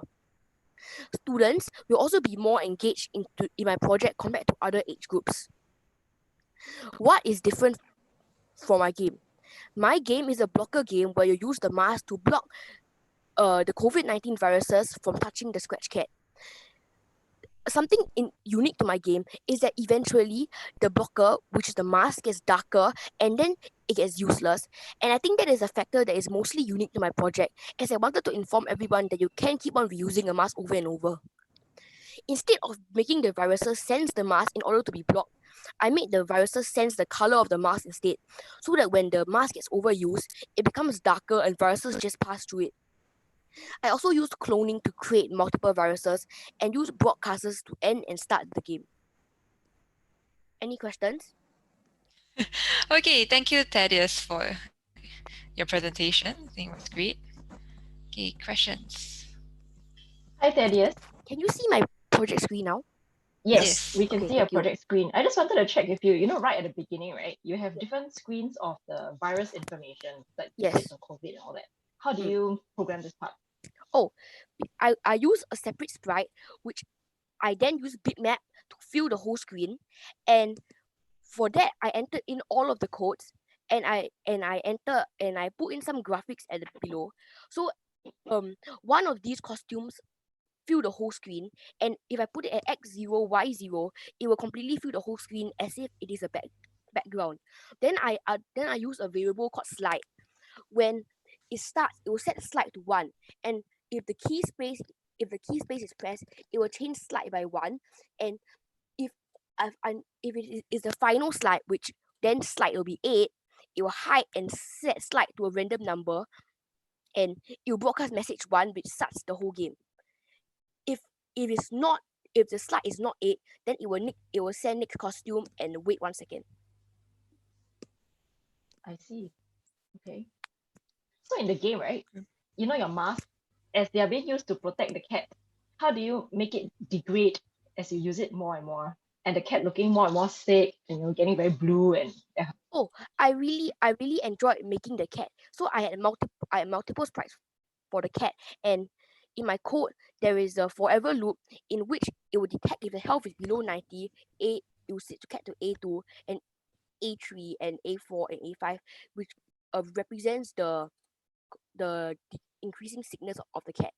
Students will also be more engaged in my project compared to other age groups. What is different from my game? My game is a blocker game where you use the mask to block the COVID-19 viruses from touching the scratch cat. Something unique to my game is that eventually the blocker, which is the mask, gets darker and then it gets useless. And I think that is a factor that is mostly unique to my project, as I wanted to inform everyone that you can keep on reusing a mask over and over. Instead of making the viruses sense the mask in order to be blocked, I made the viruses sense the color of the mask instead, so that when the mask gets overused, it becomes darker and viruses just pass through it. I also used cloning to create multiple viruses and use broadcasters to end and start the game. Any questions? Okay, thank you, Thaddeus, for your presentation. I think it was great. Okay, questions. Hi, Thaddeus. Can you see my project screen now? Yes, we can Okay, see your thank you. project screen. I just wanted to check if you know, right at the beginning, right? You have different screens of the virus information, like Yes. states of COVID and all that. How do you program this part? Oh, I use a separate sprite, which I then use bitmap to fill the whole screen, and for that I entered in all of the codes, and I put in some graphics at the below. So one of these costumes fill the whole screen, and if I put it at X0, Y0, it will completely fill the whole screen as if it is a background. Then I use a variable called slide. When it starts, it will set slide to 1, and if the key space is pressed, it will change slide by 1, and if it is the final slide, which then slide will be 8, it will hide and set slide to a random number, and it will broadcast message 1, which starts the whole game. If the slide is not 8, then it will send next costume and wait 1 second. I see. Okay. So in the game, right? You know your mask, as they are being used to protect the cat, how do you make it degrade as you use it more and more? And the cat looking more and more sick and getting very blue and yeah. Oh, I really enjoyed making the cat. So I had multiple sprites for the cat, and in my code there is a forever loop in which it will detect if the health is below 90. It will set the cat to A2 and A3 and A4 and A5, which represents the increasing sickness of the cat.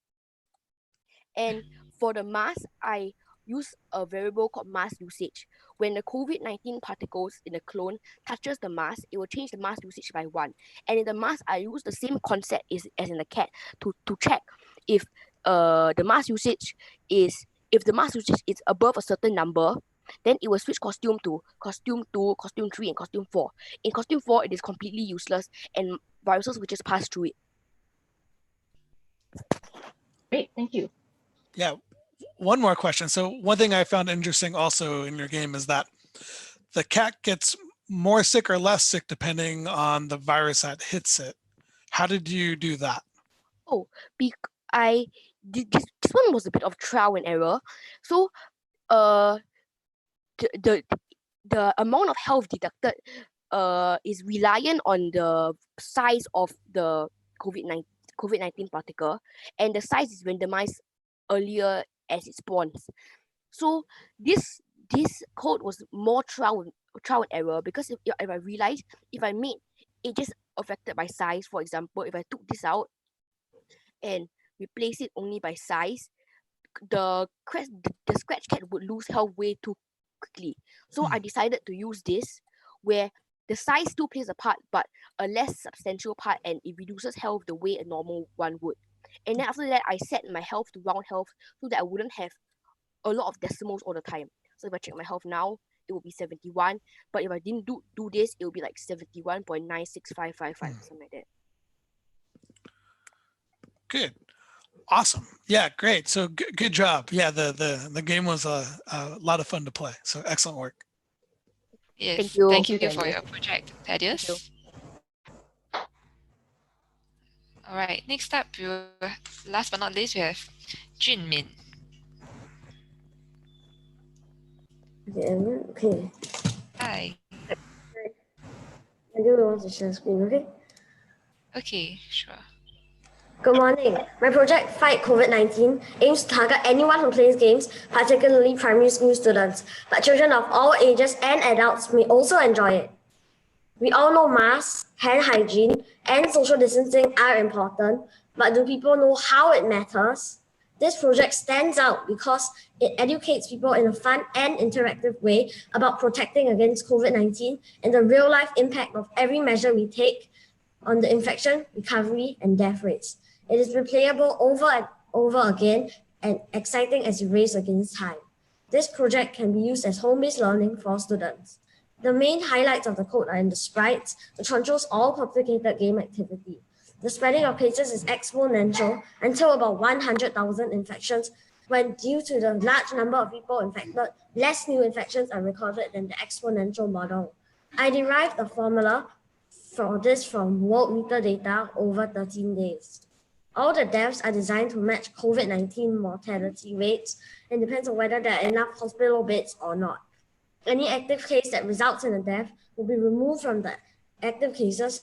And for the mask, I use a variable called mask usage. When the COVID-19 particles in the clone touches the mask, it will change the mask usage by 1. And in the mask, I use the same concept as in the cat to check if the mask usage is above a certain number, then it will switch costume to costume 2, costume 3, and costume 4. In costume 4, it is completely useless and viruses will just pass through it. Great, thank you. Yeah, one more question. So one thing I found interesting also in your game is that the cat gets more sick or less sick depending on the virus that hits it. How did you do that? Oh, I did this one was a bit of trial and error. So the amount of health deducted is reliant on the size of the COVID-19 particle, and the size is randomized earlier as it spawns. So this code was more trial and error, because if I realized if I made it just affected by size, for example, if I took this out and replace it only by size, the scratch cat would lose health way too quickly. So I decided to use this where the size still plays a part, but a less substantial part, and it reduces health the way a normal one would. And then after that, I set my health to round health so that I wouldn't have a lot of decimals all the time. So if I check my health now, it will be 71. But if I didn't do this, it will be like 71.96555 something like that. Good. Awesome. Yeah, great. So good job. Yeah, the game was a lot of fun to play. So excellent work. Yes, Thank you. thank you for Thaddeus. your project, Thaddeus. All right, next up, last but not least, we have Jinmen. Okay. Hi. I do want to share screen, okay? Okay, sure. Good morning. My project, Fight COVID-19, aims to target anyone who plays games, particularly primary school students, but children of all ages and adults may also enjoy it. We all know masks, hand hygiene, and social distancing are important, but do people know how it matters? This project stands out because it educates people in a fun and interactive way about protecting against COVID-19 and the real-life impact of every measure we take on the infection, recovery, and death rates. It is replayable over and over again and exciting as you race against time. This project can be used as home-based learning for students. The main highlights of the code are in the sprites, which controls all complicated game activity. The spreading of cases is exponential until about 100,000 infections, when due to the large number of people infected, less new infections are recorded than the exponential model. I derived a formula for this from world meter data over 13 days. All the deaths are designed to match COVID-19 mortality rates and depends on whether there are enough hospital beds or not. Any active case that results in a death will be removed from the active cases,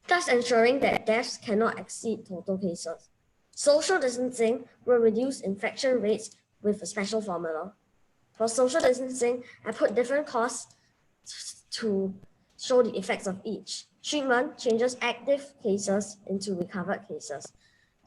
thus ensuring that deaths cannot exceed total cases. Social distancing will reduce infection rates with a special formula. For social distancing, I put different costs to show the effects of each. Treatment changes active cases into recovered cases.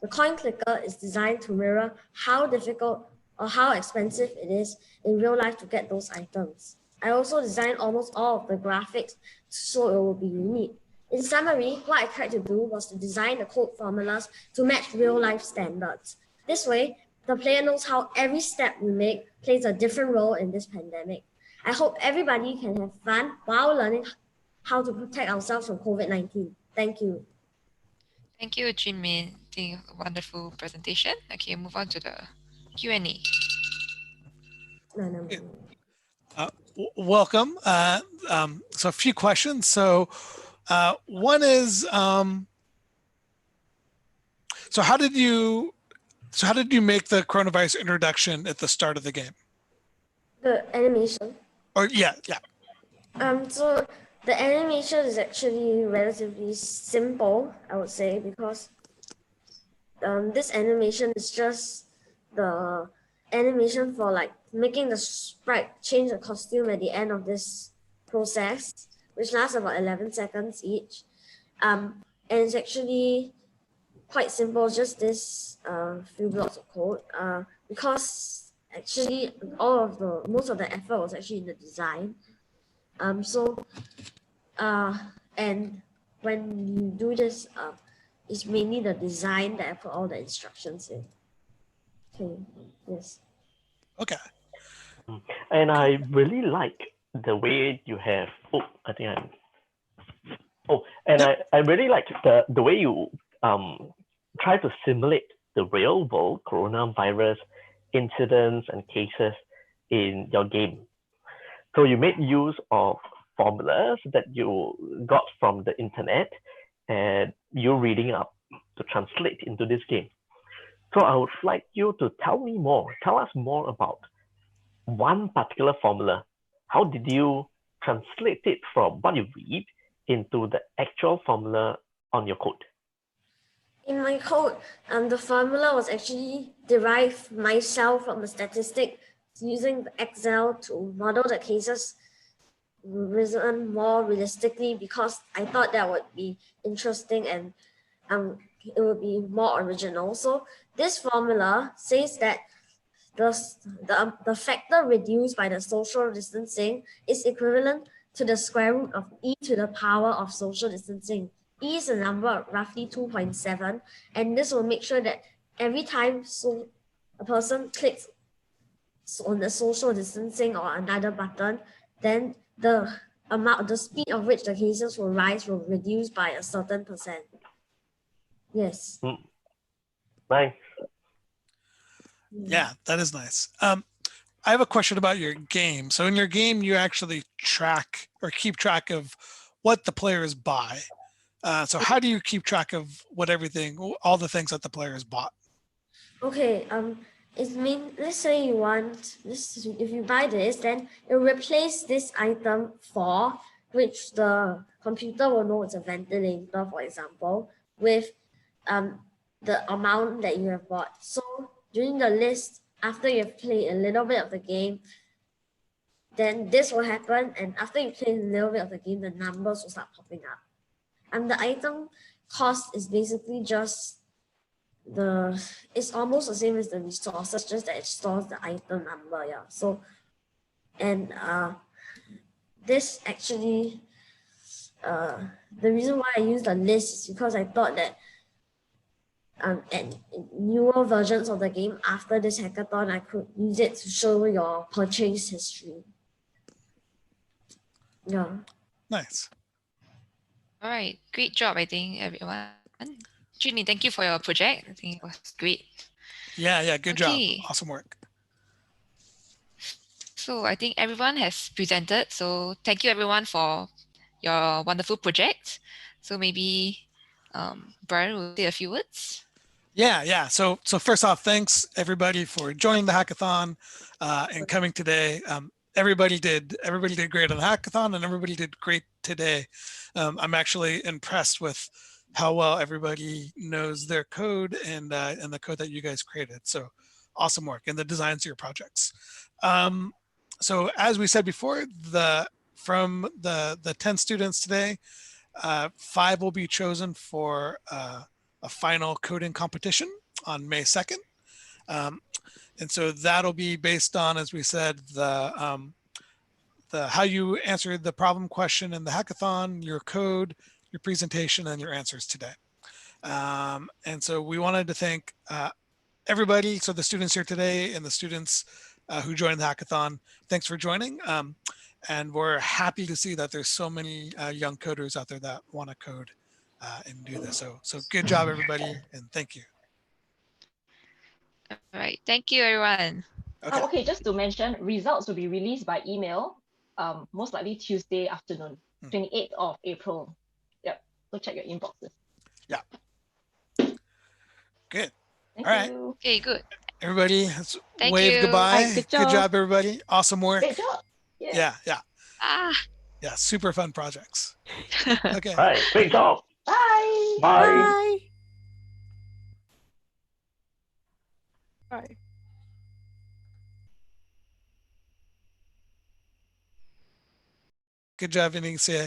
The coin clicker is designed to mirror how difficult or how expensive it is in real life to get those items. I also designed almost all of the graphics so it will be unique. In summary, what I tried to do was to design the code formulas to match real life standards. This way, the player knows how every step we make plays a different role in this pandemic. I hope everybody can have fun while learning how to protect ourselves from COVID-19. Thank you. Thank you, Jinmin. I think a wonderful presentation. Okay, move on to the Q&A. Welcome. So a few questions. So one is, so how did you make the coronavirus introduction at the start of the game? The animation. Or yeah. So the animation is actually relatively simple, I would say, because this animation is just the animation for like making the sprite change the costume at the end of this process, which lasts about 11 seconds each. And it's actually quite simple, just this few blocks of code, because actually most of the effort was actually in the design. And when you do this, it's mainly the design that I put all the instructions in. Okay, yes. Okay. And I really like the way you have, I really like the way you try to simulate the real world coronavirus incidents and cases in your game. So you made use of formulas that you got from the internet and you're reading up to translate into this game. So I would like you to tell us more about one particular formula. How did you translate it from what you read into the actual formula on your code? In my code, the formula was actually derived myself from a statistic using Excel to model the cases risen more realistically, because I thought that would be interesting and it would be more original. So this formula says that the factor reduced by the social distancing is equivalent to the square root of e to the power of social distancing. E is a number roughly 2.7, and this will make sure that every time a person clicks on the social distancing or another button, then the speed of which the cases will rise will reduce by a certain percent. Yes. Nice. Yeah, that is nice. I have a question about your game. So in your game, you actually track or keep track of what the players buy. So how do you keep track of all the things that the players bought? Okay, let's say you want this, if you buy this, then it will replace this item for which the computer will know it's a ventilator, for example, with the amount that you have bought. So during the list, after you've played a little bit of the game, then this will happen, and after you play a little bit of the game, the numbers will start popping up. And the item cost is basically just it's almost the same as the resources, just that it stores the item number. Yeah. So, and this actually, the reason why I use the list is because I thought that at newer versions of the game after this hackathon, I could use it to show your purchase history. Yeah. Nice. All right, great job, I think, everyone. Jinmen, thank you for your project. I think it was great. Yeah, good job. Awesome work. So I think everyone has presented. So thank you, everyone, for your wonderful project. So maybe Brian will say a few words. Yeah. So first off, thanks everybody for joining the hackathon and coming today. Everybody did great on the hackathon, and everybody did great today. I'm actually impressed with how well everybody knows their code and the code that you guys created. So awesome work, and the designs of your projects. So as we said before, from the 10 students today, 5 will be chosen for a final coding competition on May 2nd. And so that'll be based on, as we said, the how you answered the problem question in the hackathon, your code, your presentation, and your answers today. And so we wanted to thank everybody, so the students here today and the students who joined the hackathon. Thanks for joining. And we're happy to see that there's so many young coders out there that want to code and do this. So good job, everybody, and thank you. All right, thank you, everyone. Okay, just to mention, results will be released by email, most likely Tuesday afternoon, 28th of April. Yep, so check your inboxes. Yeah. Good. Thank All right. you. Okay, good. Everybody, let's Thank wave you. goodbye. Good Good job. job, everybody. Awesome work. Great job. Yeah. Ah. Yeah, super fun projects. Okay. All right, great job. Bye. Bye. Bye. Good job, Ignacy.